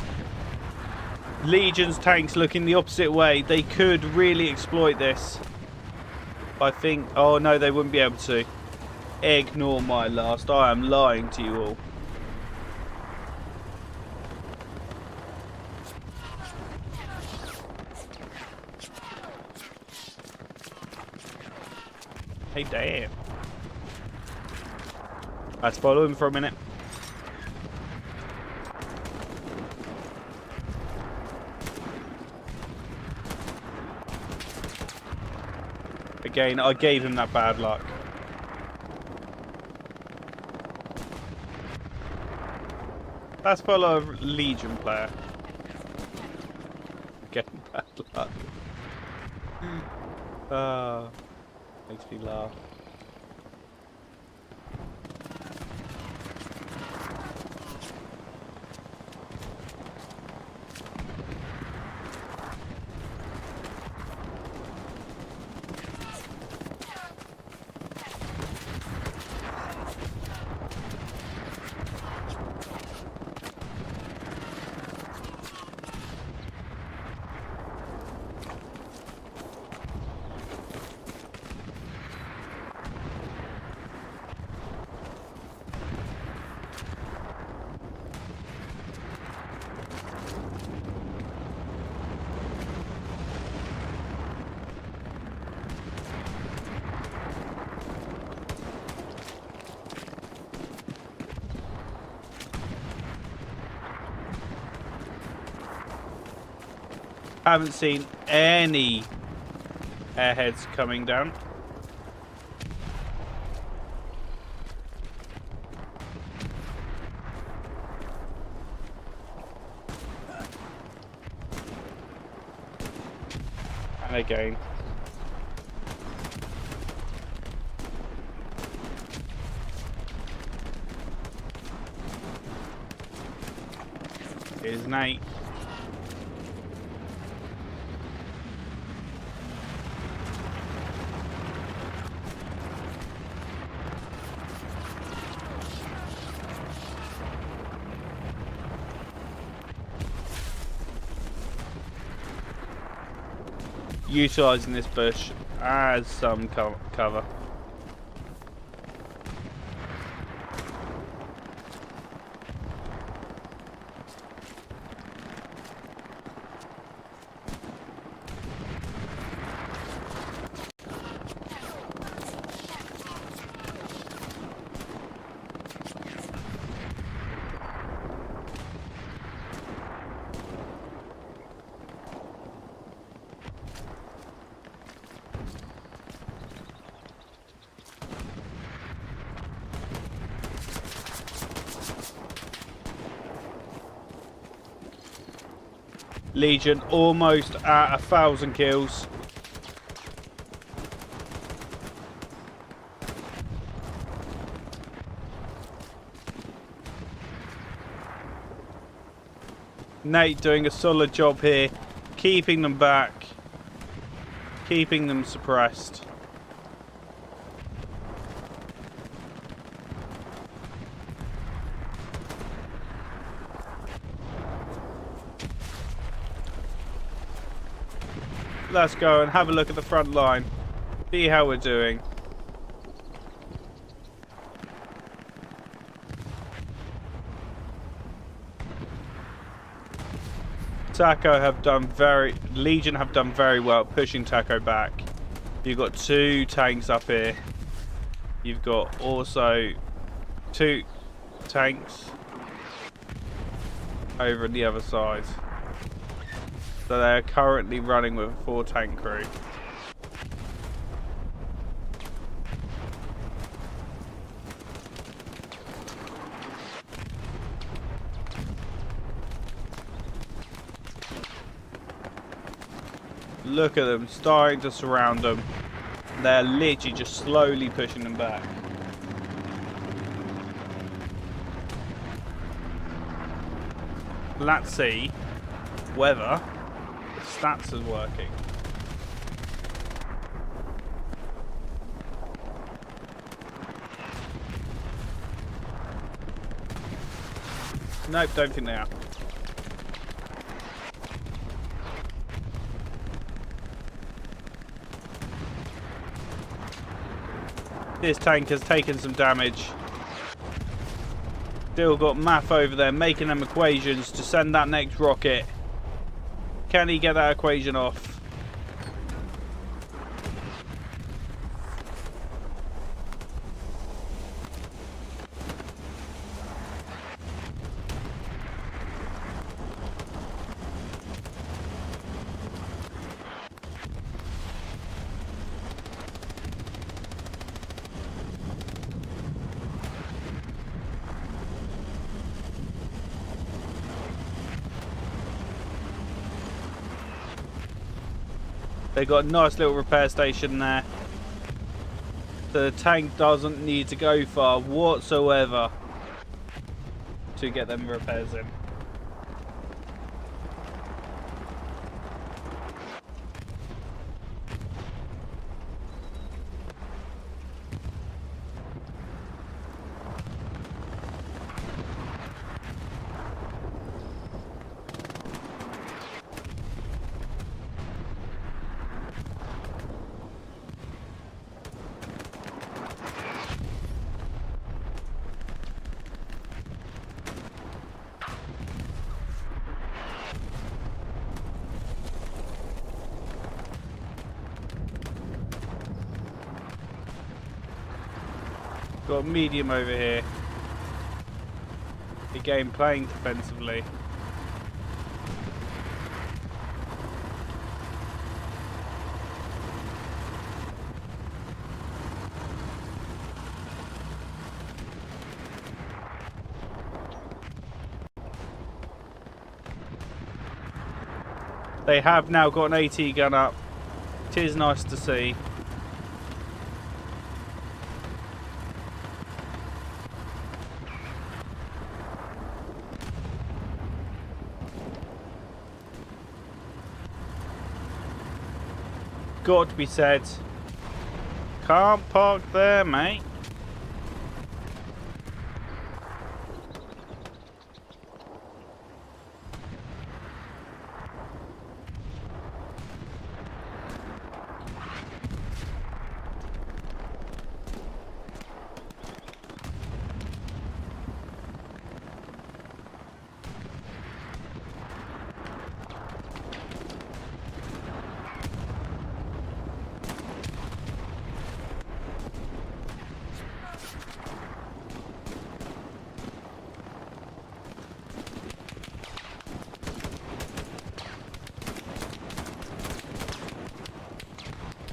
Legion's tanks looking the opposite way. They could really exploit this. I think... Oh, no, they wouldn't be able to. Ignore my last. I am lying to you all. Hey, damn. Let's follow him for a minute. Again, I gave him that bad luck. Let's follow a Legion player. Getting bad luck. Makes me laugh. Haven't seen any airheads coming down. And again. Here's Nate. Utilising this bush as some cover. Legion almost at 1,000 kills. Nate doing a solid job here, keeping them back, keeping them suppressed. Let's go and have a look at the front line, see how we're doing. Legion have done very well pushing Taco back. You've got 2 tanks up here. You've got also 2 tanks over on the other side. So they're currently running with a 4 tank crew. Look at them, starting to surround them. They're literally just slowly pushing them back. Let's see whether the stats are working. Nope, don't think they are. This tank has taken some damage. Still got Math over there making them equations to send that next rocket. Can he get that equation off? They got a nice little repair station there. The tank doesn't need to go far whatsoever to get them repairs in. Got a medium over here. Again, playing defensively. They have now got an AT gun up. It is nice to see. Got to be said. Can't park there, mate.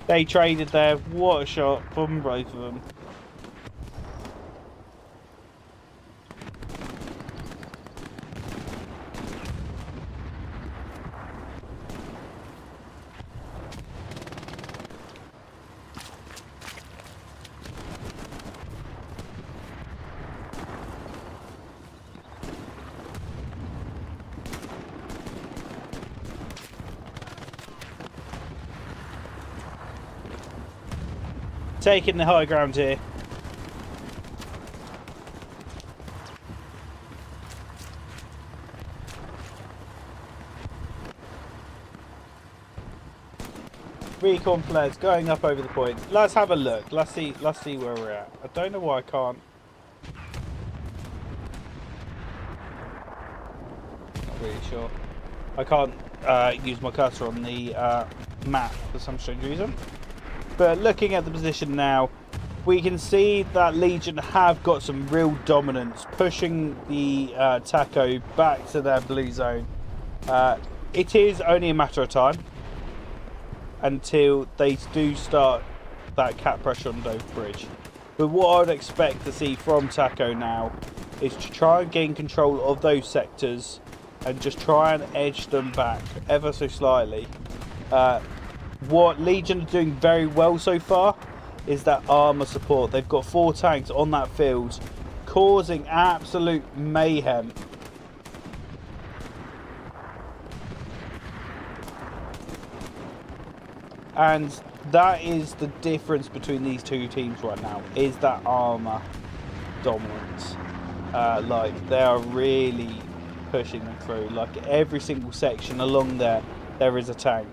They traded there. What a shot from both of them. taking the high ground here. Recon flares going up over the point. Let's have a look. Let's see where we're at. I don't know why I can't. Not really sure. I can't use my cursor on the map for some strange reason. But looking at the position now, we can see that Legion have got some real dominance, pushing the Taco back to their blue zone. It is only a matter of time until they do start that cap pressure on Dover Bridge. But what I would expect to see from Taco now is to try and gain control of those sectors and just try and edge them back ever so slightly. What Legion are doing very well so far is that armour support. They've got 4 tanks on that field, causing absolute mayhem. And that is the difference between these two teams right now, is that armour dominance. Like, they are really pushing them through. Like, every single section along there is a tank.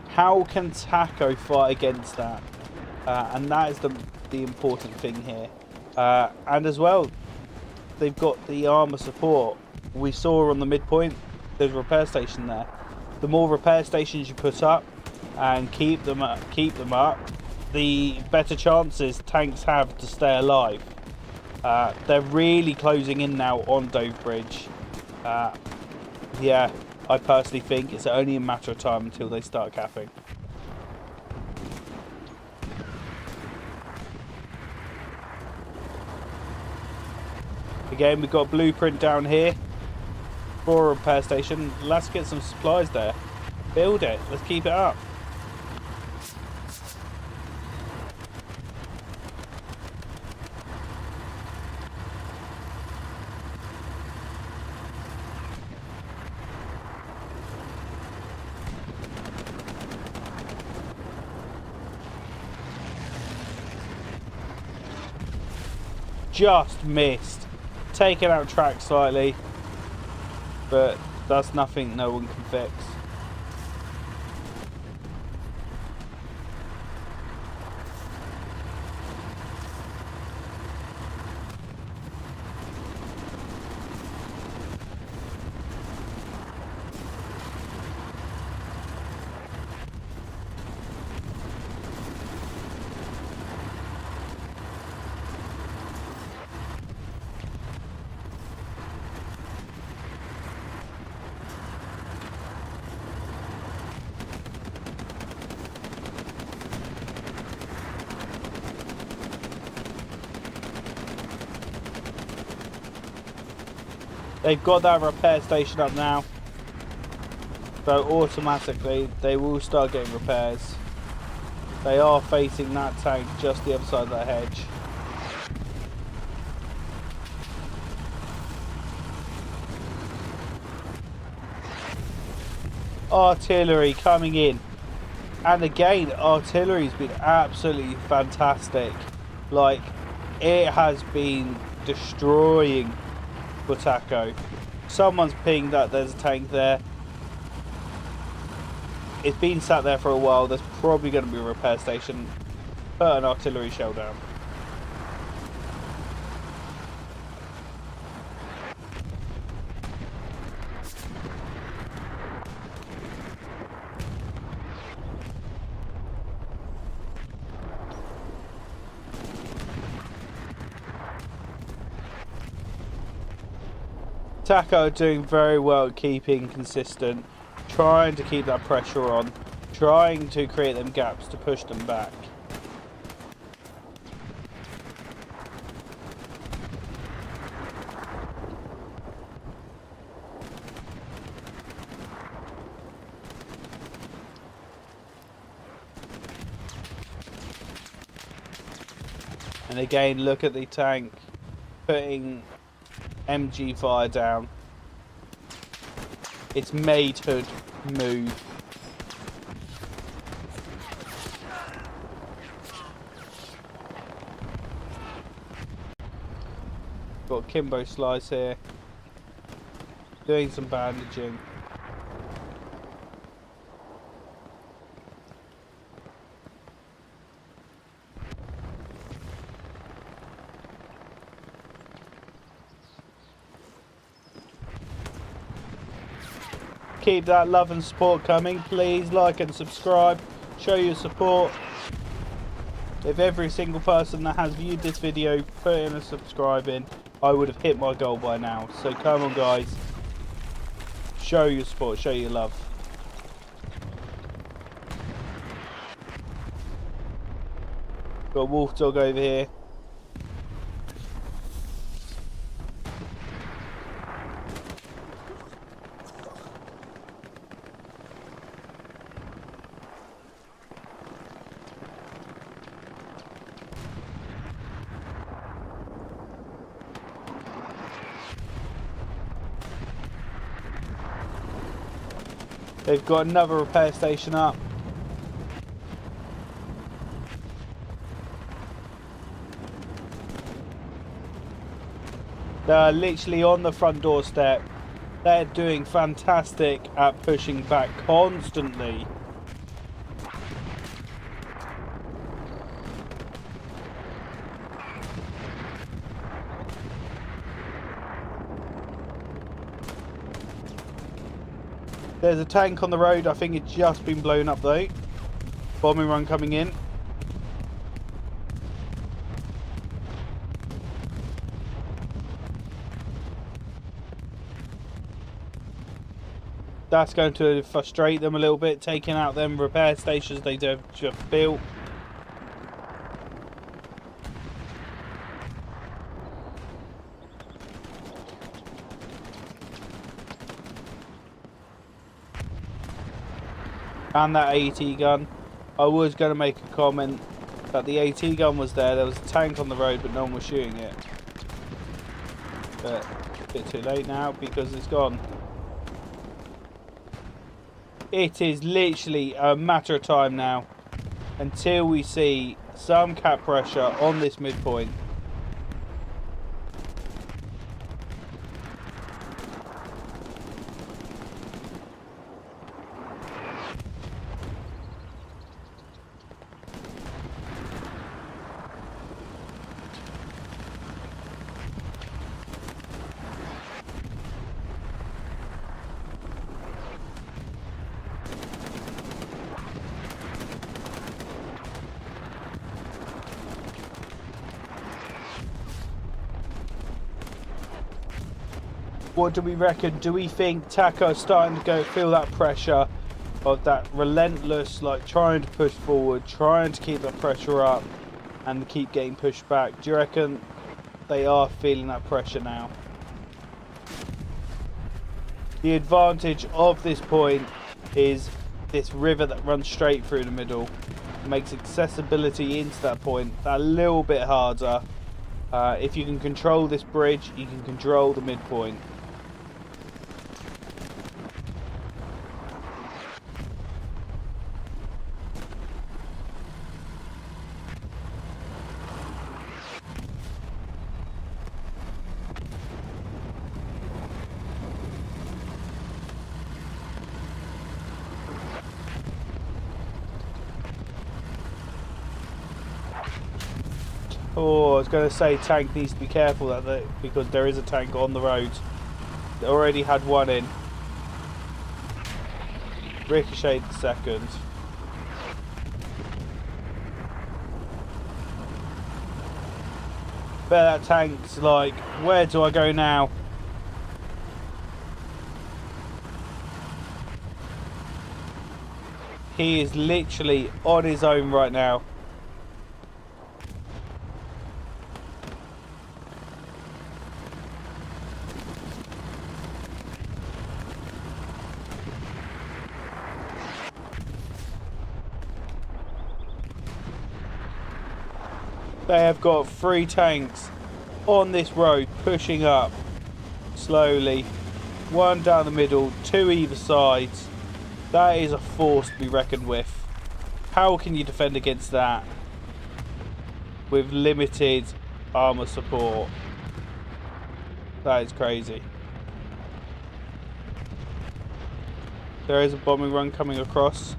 How can Taco fight against that? And that is the important thing here. And as well, they've got the armour support. We saw on the midpoint, there's a repair station there. The more repair stations you put up and keep them up, the better chances tanks have to stay alive. They're really closing in now on Dover Bridge. Yeah, I personally think it's only a matter of time until they start capping. Again, we've got blueprint down here for a repair station. Let's get some supplies there. Build it. Let's keep it up. Just missed. Taken out track slightly, but that's nothing no one can fix. They've got that repair station up now, so automatically they will start getting repairs. They are facing that tank just the other side of that hedge. Artillery coming in, and again artillery's been absolutely fantastic. Like, it has been destroying for Taco. Someone's pinged that there's a tank there. It's been sat there for a while. There's probably going to be a repair station. Put an artillery shell down. Taco are doing very well at keeping consistent, trying to keep that pressure on, trying to create them gaps to push them back. And again, look at the tank putting MG fire down. It's made Hood move. Got Kimbo Slice here. Doing some bandaging. Keep that love and support coming. Please like and subscribe. Show your support. If every single person that has viewed this video put in a subscribe in, I would have hit my goal by now. So come on guys. Show your support, show your love. Got a wolf dog over here. They've got another repair station up. They're literally on the front doorstep. They're doing fantastic at pushing back constantly. There's a tank on the road. I think it's just been blown up though. Bombing run coming in. That's going to frustrate them a little bit, taking out them repair stations they just built. And that AT gun. I was going to make a comment that the AT gun was there. There was a tank on the road, but no one was shooting it. But a bit too late now because it's gone. It is literally a matter of time now until we see some cap pressure on this midpoint. What do we reckon? Do we think Taka is starting to feel that pressure of that relentless, like trying to push forward, trying to keep that pressure up and keep getting pushed back? Do you reckon they are feeling that pressure now? The advantage of this point is this river that runs straight through the middle. It makes accessibility into that point a little bit harder. If you can control this bridge, you can control the midpoint. Oh, I was going to say tank needs to be careful because there is a tank on the road. They already had one in. Ricocheted the second. Bet that tank's like, where do I go now? He is literally on his own right now. They have got 3 tanks on this road pushing up slowly. 1 down the middle, 2 either side. That is a force to be reckoned with. How can you defend against that with limited armour support? That is crazy. There is a bombing run coming across.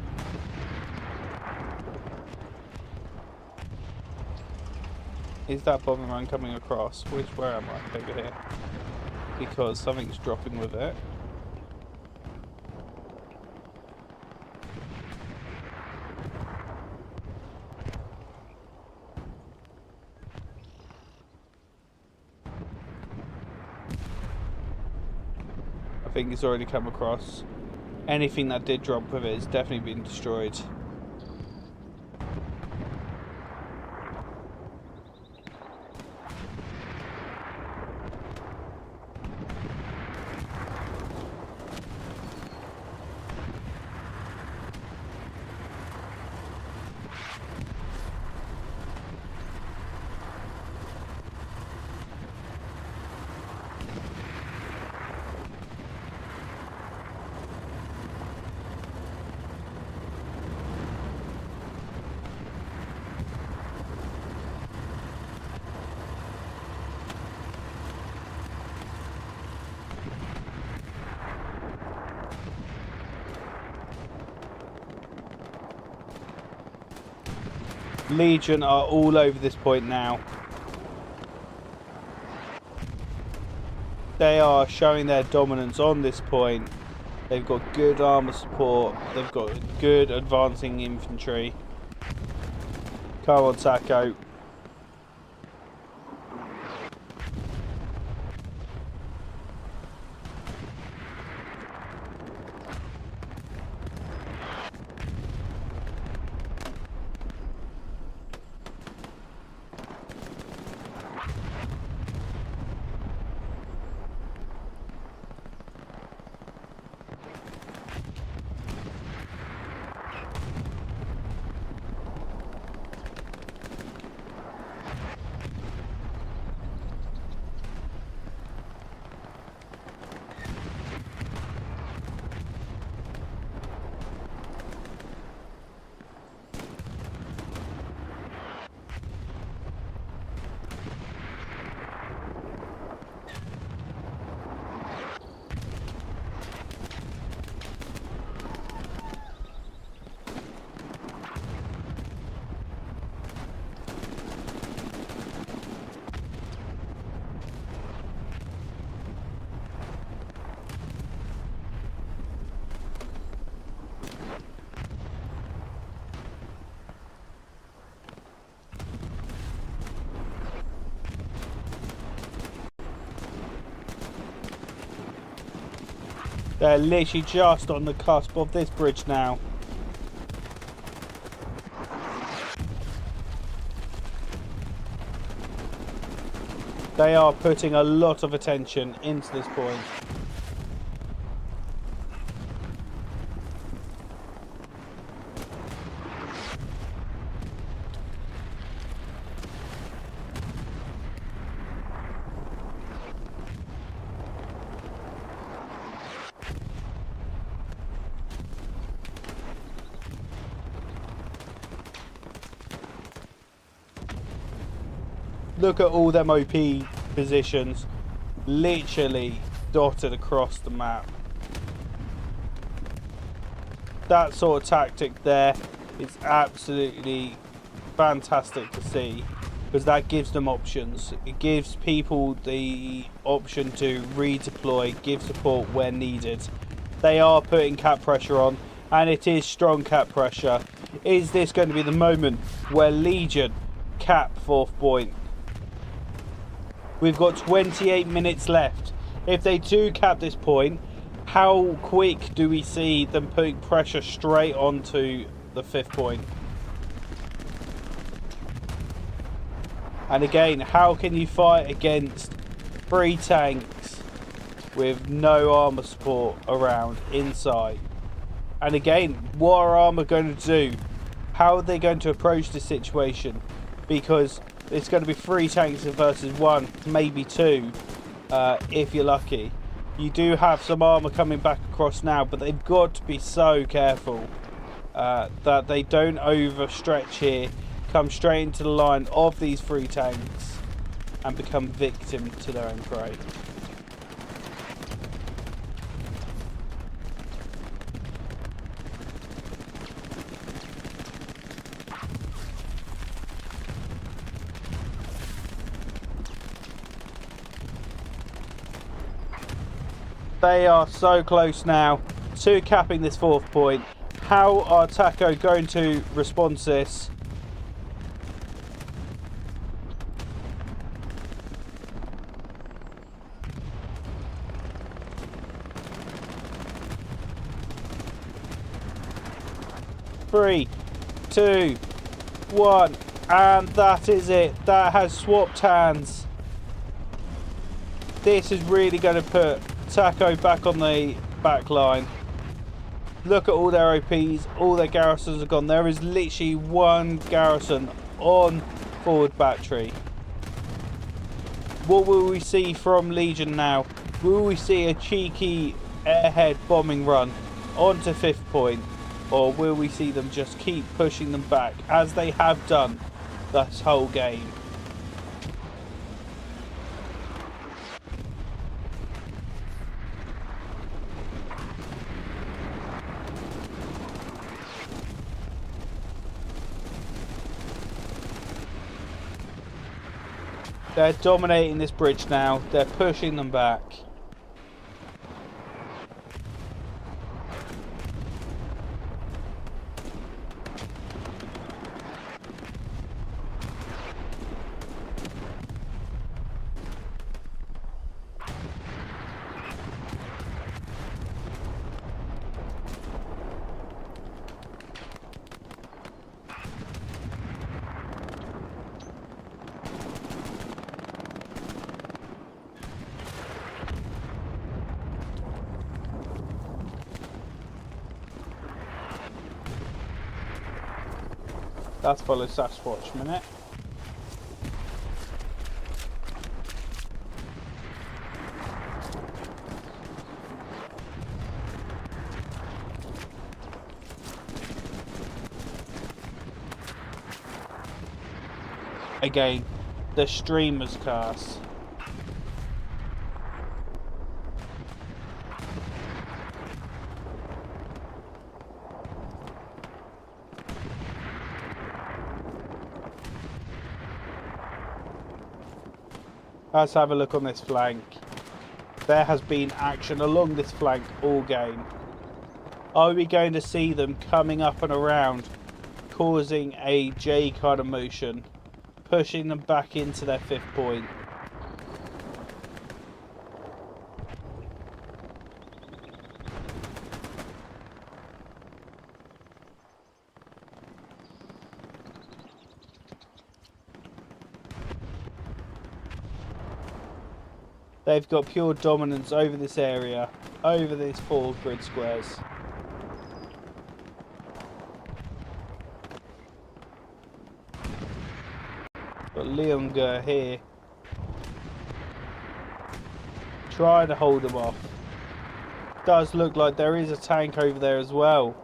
Is that bombing run coming across? Where am I? Over here. Because something's dropping with it. I think it's already come across. Anything that did drop with it has definitely been destroyed. Legion are all over this point now. They are showing their dominance on this point. They've got good armor support. They've got good advancing infantry. Come on, Sacco. They're literally just on the cusp of this bridge now. They are putting a lot of attention into this point. Look at all them OP positions literally dotted across the map. That sort of tactic there is absolutely fantastic to see, because that gives them options. It gives people the option to redeploy, give support where needed. They are putting cap pressure on, and it is strong cap pressure. Is this going to be the moment where Legion cap 4th point? We've got 28 minutes left. If they do cap this point, how quick do we see them putting pressure straight onto the 5th point? And again, how can you fight against 3 tanks with no armor support around inside? And again, what are armor going to do? How are they going to approach this situation? Because it's going to be 3 tanks versus 1, maybe 2, if you're lucky. You do have some armor coming back across now, but they've got to be so careful that they don't overstretch here, come straight into the line of these 3 tanks and become victim to their own prey. They are so close now to capping this 4th point. How are Taco going to respond to this? Three, two, one, and that is it. That has swapped hands. This is really going to put Taco back on the back line. Look at all their OPs, all their garrisons are gone. There is literally one garrison on forward battery. What will we see from Legion now? Will we see a cheeky airhead bombing run onto 5th point? Or will we see them just keep pushing them back as they have done this whole game? They're dominating this bridge now. They're pushing them back. That's follow Sasquatch minute. Again, the streamer's cast. Let's have a look on this flank. There has been action along this flank all game. Are we going to see them coming up and around, causing a J kind of motion, pushing them back into their 5th point? They've got pure dominance over this area, over these 4 grid squares. Got Leonga here, trying to hold them off. Does look like there is a tank over there as well.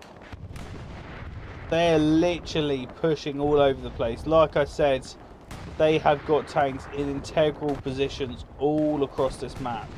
They're literally pushing all over the place. Like I said, they have got tanks in integral positions all across this map.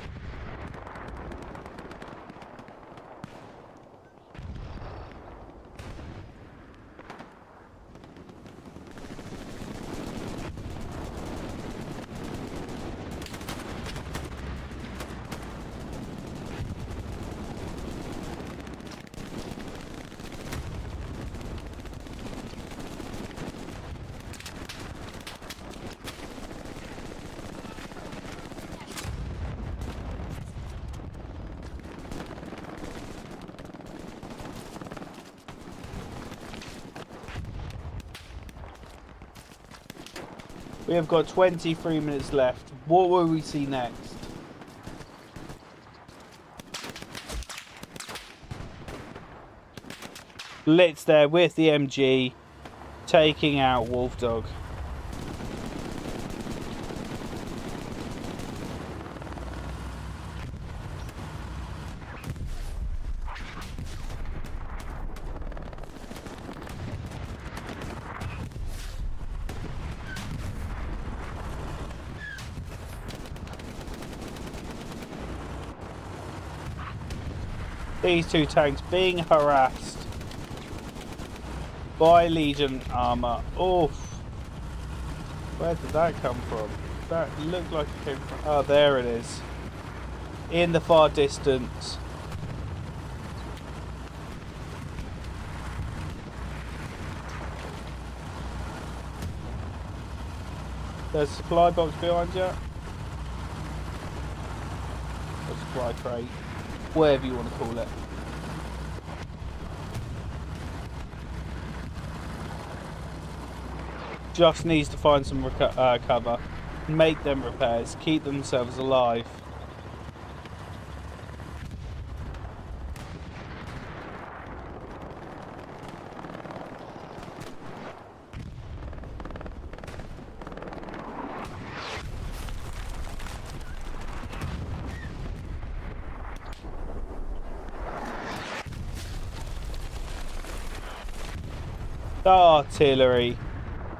We have got 23 minutes left. What will we see next? Blitz there with the MG, taking out Wolfdog. These 2 tanks being harassed by Legion armour. Oof. Where did that come from? That looked like it came from... Oh, there it is. in the far distance. There's a supply box behind you. A supply crate. Whatever you want to call it. Just needs to find some cover. Make them repairs. Keep themselves alive. The artillery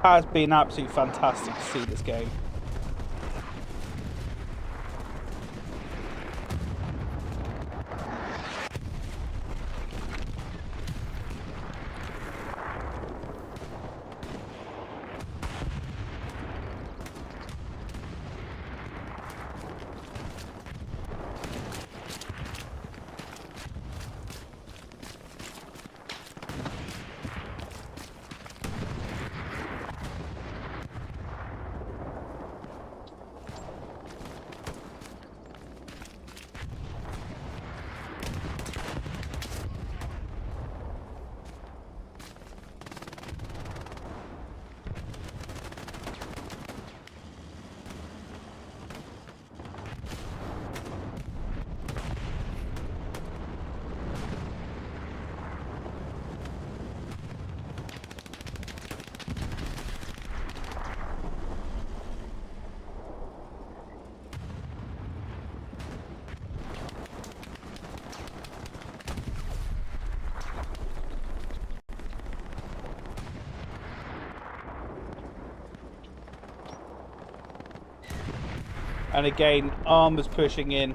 has been absolutely fantastic to see this game. And again, armor's pushing in.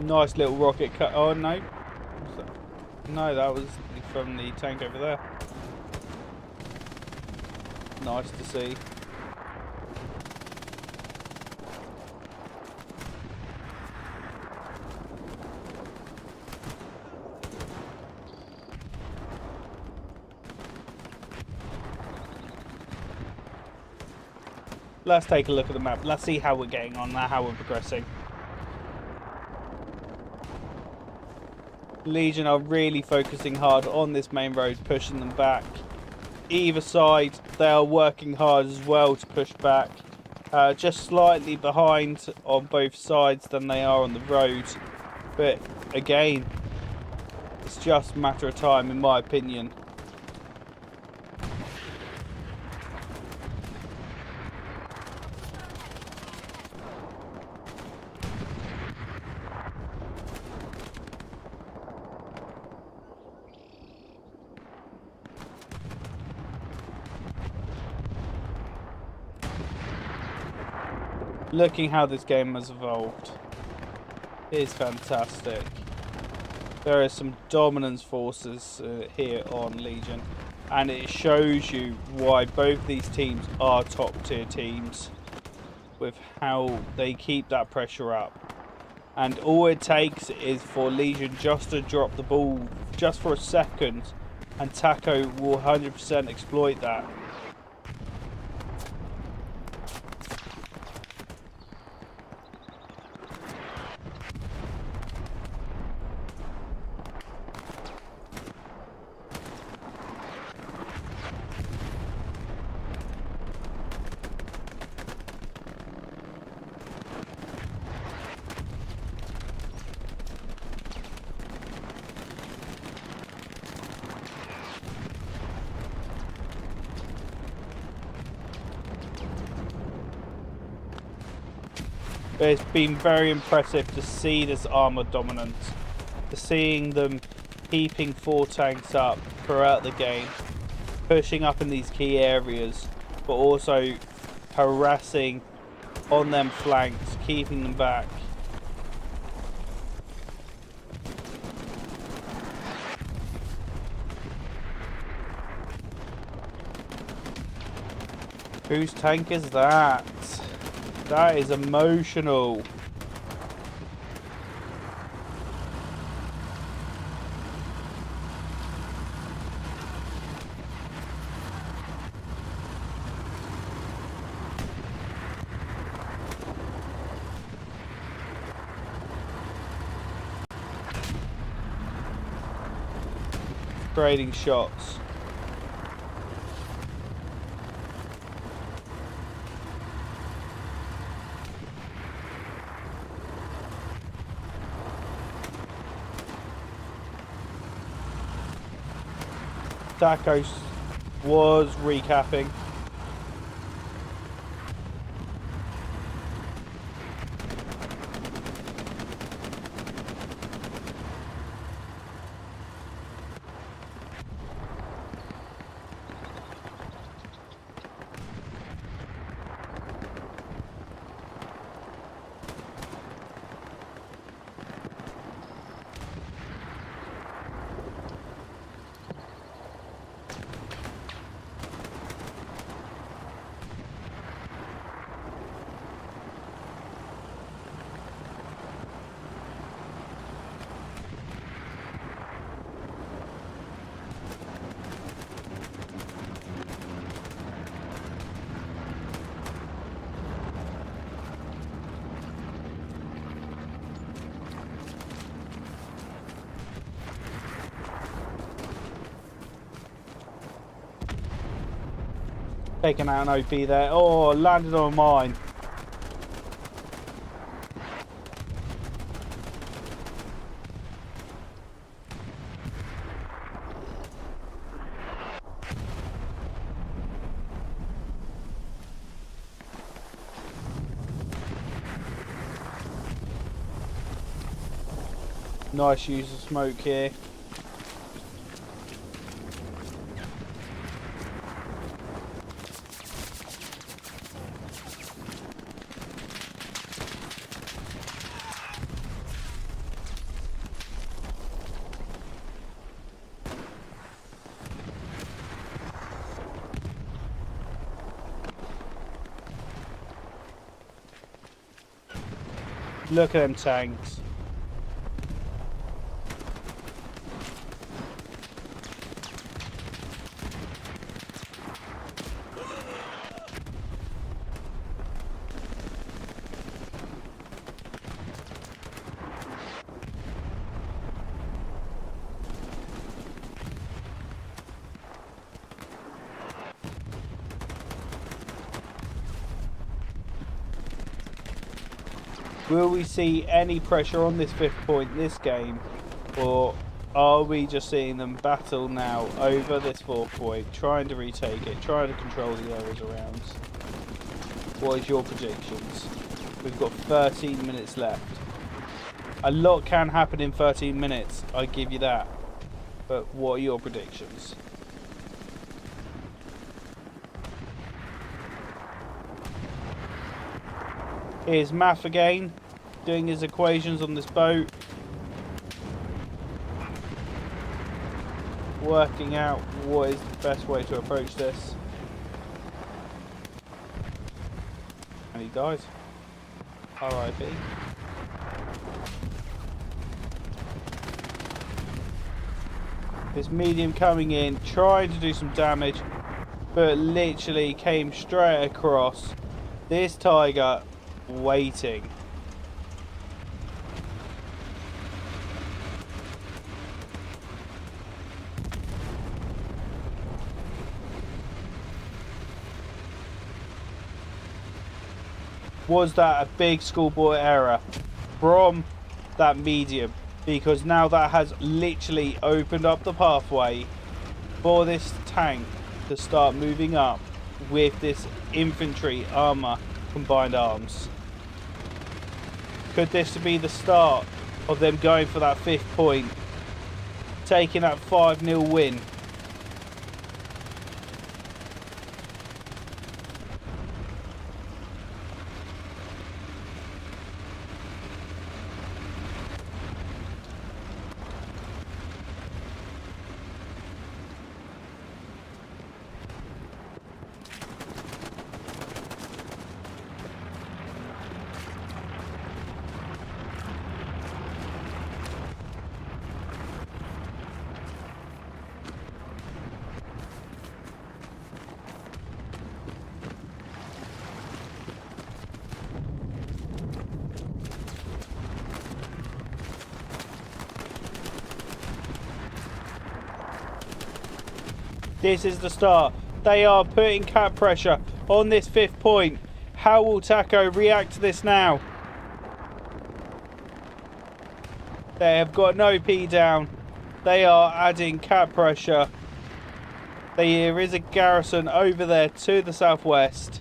Nice little rocket cut. Oh no. No, that was from the tank over there. Nice to see. Let's take a look at the map. Let's see how we're getting on, how we're progressing. Legion are really focusing hard on this main road, pushing them back. Either side, they are working hard as well to push back. Just slightly behind on both sides than they are on the road. But again, it's just a matter of time in my opinion. Looking how this game has evolved is fantastic. There are some dominance forces here on Legion, and it shows you why both these teams are top tier teams with how they keep that pressure up. And all it takes is for Legion just to drop the ball just for a second, and Taco will 100% exploit that. But it's been very impressive to see this armor dominance, to seeing them keeping 4 tanks up throughout the game, pushing up in these key areas, but also harassing on them flanks, keeping them back. Whose tank is that? That is emotional. Trading shots. Tacos was recapping. Taking out an OP there. Oh, landed on mine. Nice use of smoke here. Look at them tanks. Will we see any pressure on this 5th point this game, or are we just seeing them battle now over this 4th point, trying to retake it, trying to control the areas around? What is your predictions? We've got 13 minutes left. A lot can happen in 13 minutes, I give you that. But what are your predictions? Here's Math again, doing his equations on this boat. Working out what is the best way to approach this. And he dies. R.I.P. This medium coming in, trying to do some damage, but literally came straight across. This Tiger waiting. Was that a big schoolboy error from that medium? Because now that has literally opened up the pathway for this tank to start moving up with this infantry armor combined arms. Could this be the start of them going for that 5th point? Taking that 5-0 win. This is the start. They are putting cap pressure on this 5th point. How will Taco react to this now? They have got no P down. They are adding cap pressure. There is a garrison over there to the southwest.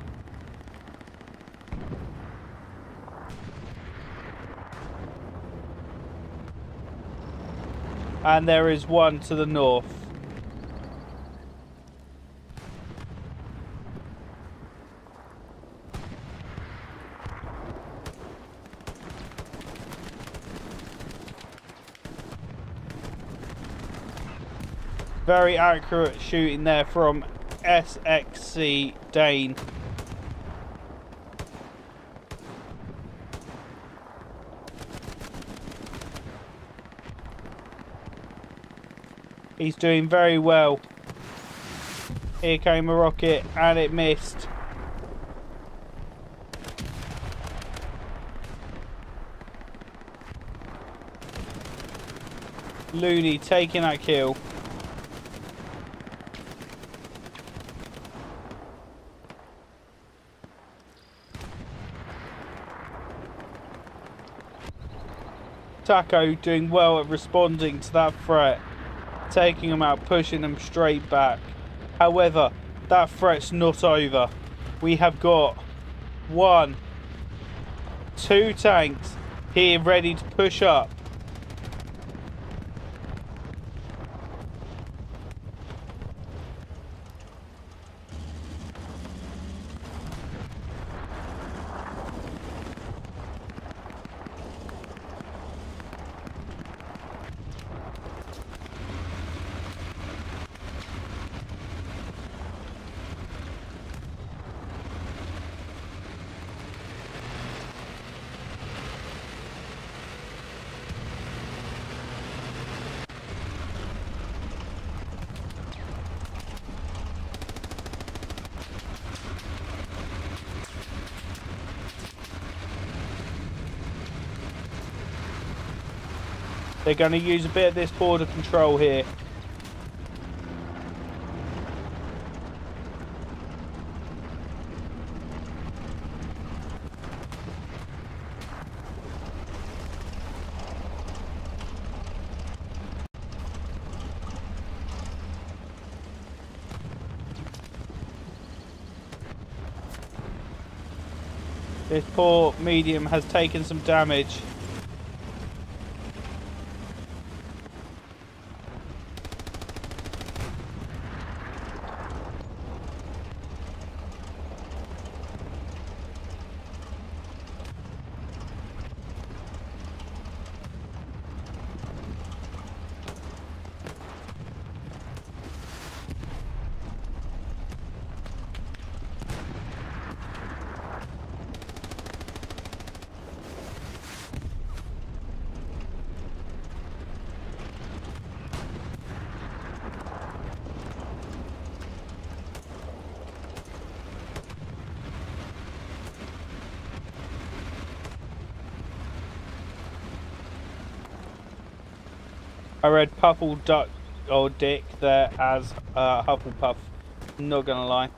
And there is one to the north. Very accurate shooting there from SXC Dane. He's doing very well. Here came a rocket and it missed. Looney taking that kill. Taco doing well at responding to that threat, taking them out, pushing them straight back. However, that threat's not over. We have got 1, 2 tanks here ready to push up. They're going to use a bit of this border control here. This poor medium has taken some damage. I read Puffle Duck or Dick there as Hufflepuff. Not gonna lie.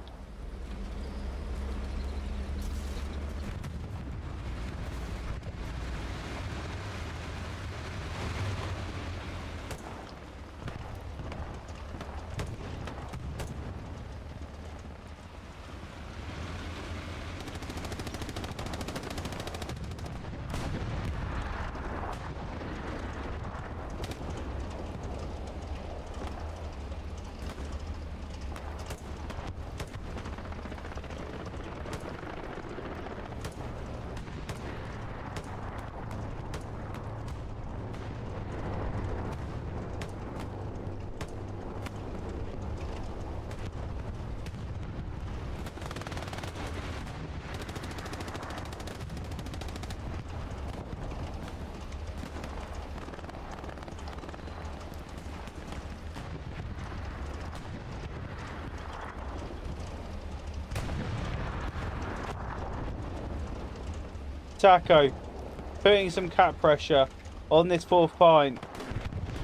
Taco putting some cap pressure on this fourth point.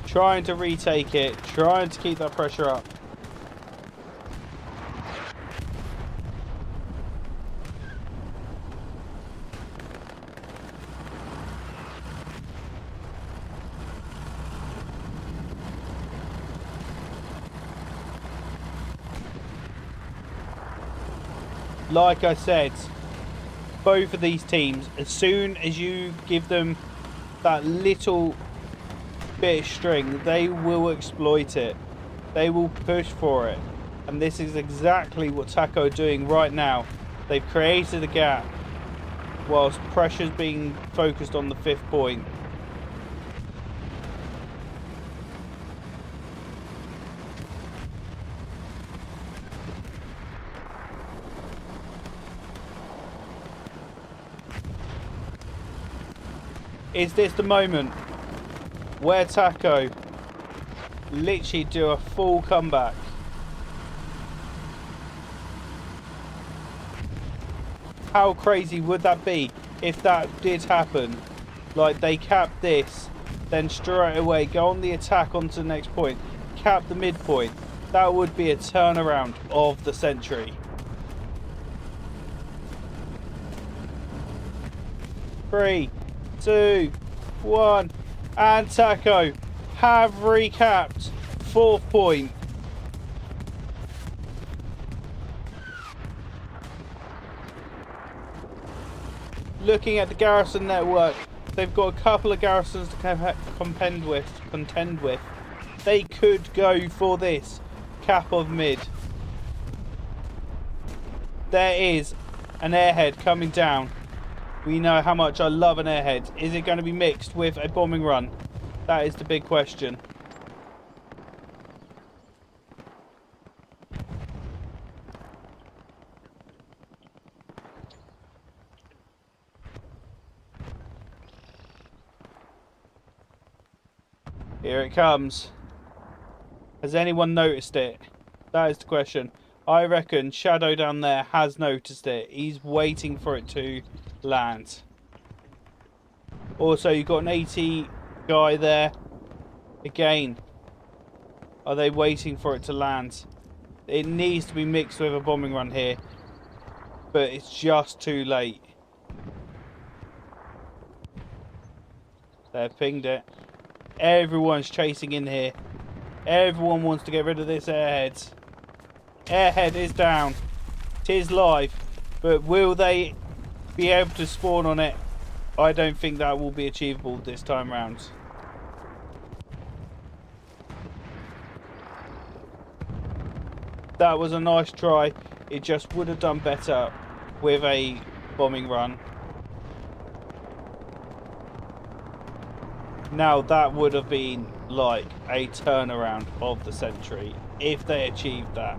Trying to retake it. Trying to keep that pressure up. Like I said, both of these teams, as soon as you give them that little bit of string, they will exploit it. They will push for it. And this is exactly what Taco are doing right now. They've created a gap whilst pressure's being focused on the fifth point. Is this the moment where Taco literally do a full comeback? How crazy would that be if that did happen? Like, they cap this, then straight away go on the attack onto the next point, cap the midpoint. That would be a turnaround of the century. Three, 2, 1, and Taco have recapped fourth point. Looking at the garrison network, they've got a couple of garrisons to contend with. They could go for this cap of mid. There is an airhead coming down. We know how much I love an airhead. Is it going to be mixed with a bombing run? That is the big question. Here it comes. Has anyone noticed it? That is the question. I reckon Shadow down there has noticed it. He's waiting for it to land. Also, you've got an 80 guy there. Again, are they waiting for it to land? It needs to be mixed with a bombing run here, but it's just too late. They've pinged it. Everyone's chasing in here. Everyone wants to get rid of this airhead. Airhead is down. It is live, but will they be able to spawn on it? I don't think that will be achievable this time round. That was a nice try. It just would have done better with a bombing run. Now that would have been like a turnaround of the century if they achieved that.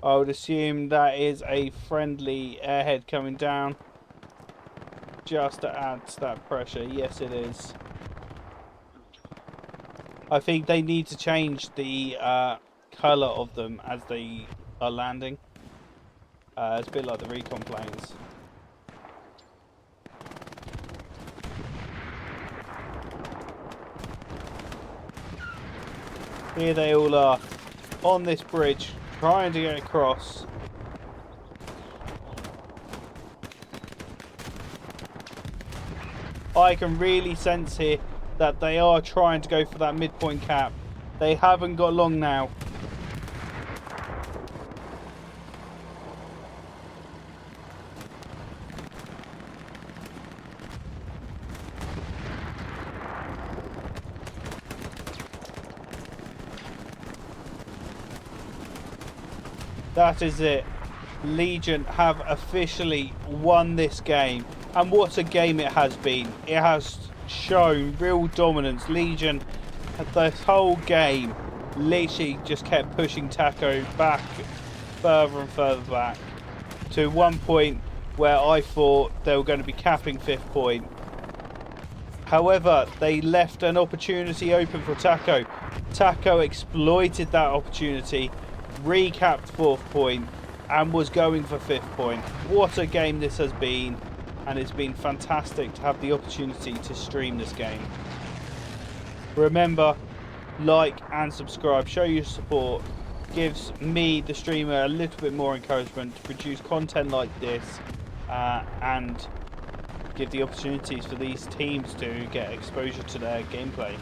I would assume that is a friendly airhead coming down just to add to that pressure. Yes, it is. I think they need to change the colour of them as they are landing. It's a bit like the recon planes. Here they all are on this bridge, trying to get across. I can really sense here that they are trying to go for that midpoint cap. They haven't got long now. That is it. Legion have officially won this game. And what a game it has been. It has shown real dominance. Legion, the whole game, literally just kept pushing Taco back, further and further back, to one point where I thought they were going to be capping 5th point. However, they left an opportunity open for Taco. Taco exploited that opportunity, recapped 4th point, and was going for 5th point. What a game this has been, and it's been fantastic to have the opportunity to stream this game. Remember, like and subscribe, show your support, gives me, the streamer, a little bit more encouragement to produce content like this, and give the opportunities for these teams to get exposure to their gameplay.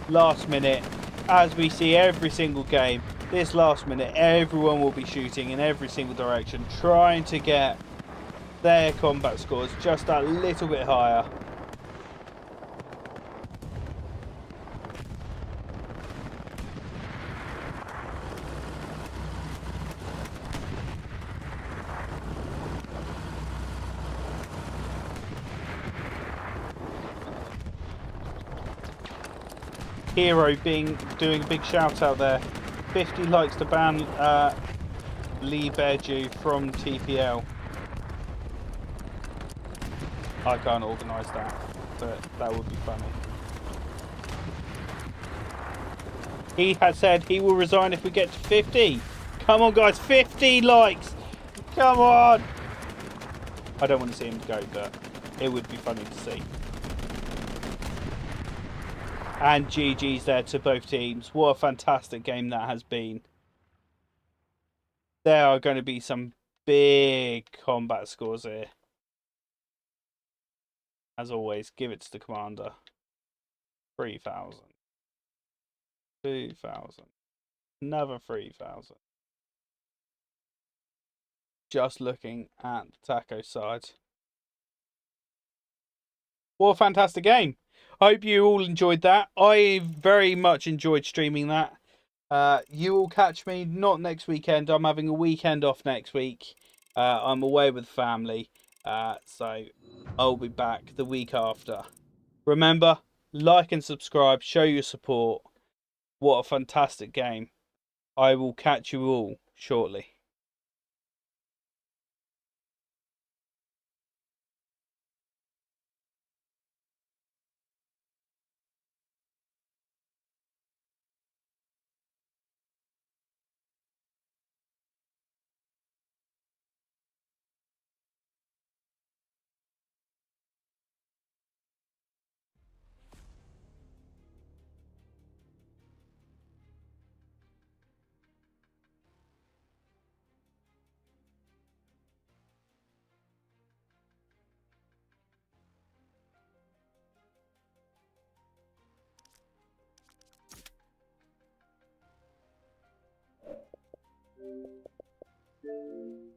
Last minute, as we see every single game, this last minute everyone will be shooting in every single direction, trying to get their combat scores just a little bit higher. Hero doing a big shout out there. 50 likes to ban Lee Beardew from TPL. I can't organise that, but that would be funny. He has said he will resign if we get to 50. Come on guys, 50 likes! Come on! I don't want to see him go, but it would be funny to see. And GG's there to both teams. What a fantastic game that has been. There are going to be some big combat scores here. As always, give it to the commander. 3,000. 2,000. Another 3,000. Just looking at the Taco side. What a fantastic game. I hope you all enjoyed that. I very much enjoyed streaming that. You will catch me not next weekend. I'm having a weekend off next week. I'm away with family. So I'll be back the week after. Remember, like and subscribe. Show your support. What a fantastic game. I will catch you all shortly. Thank you.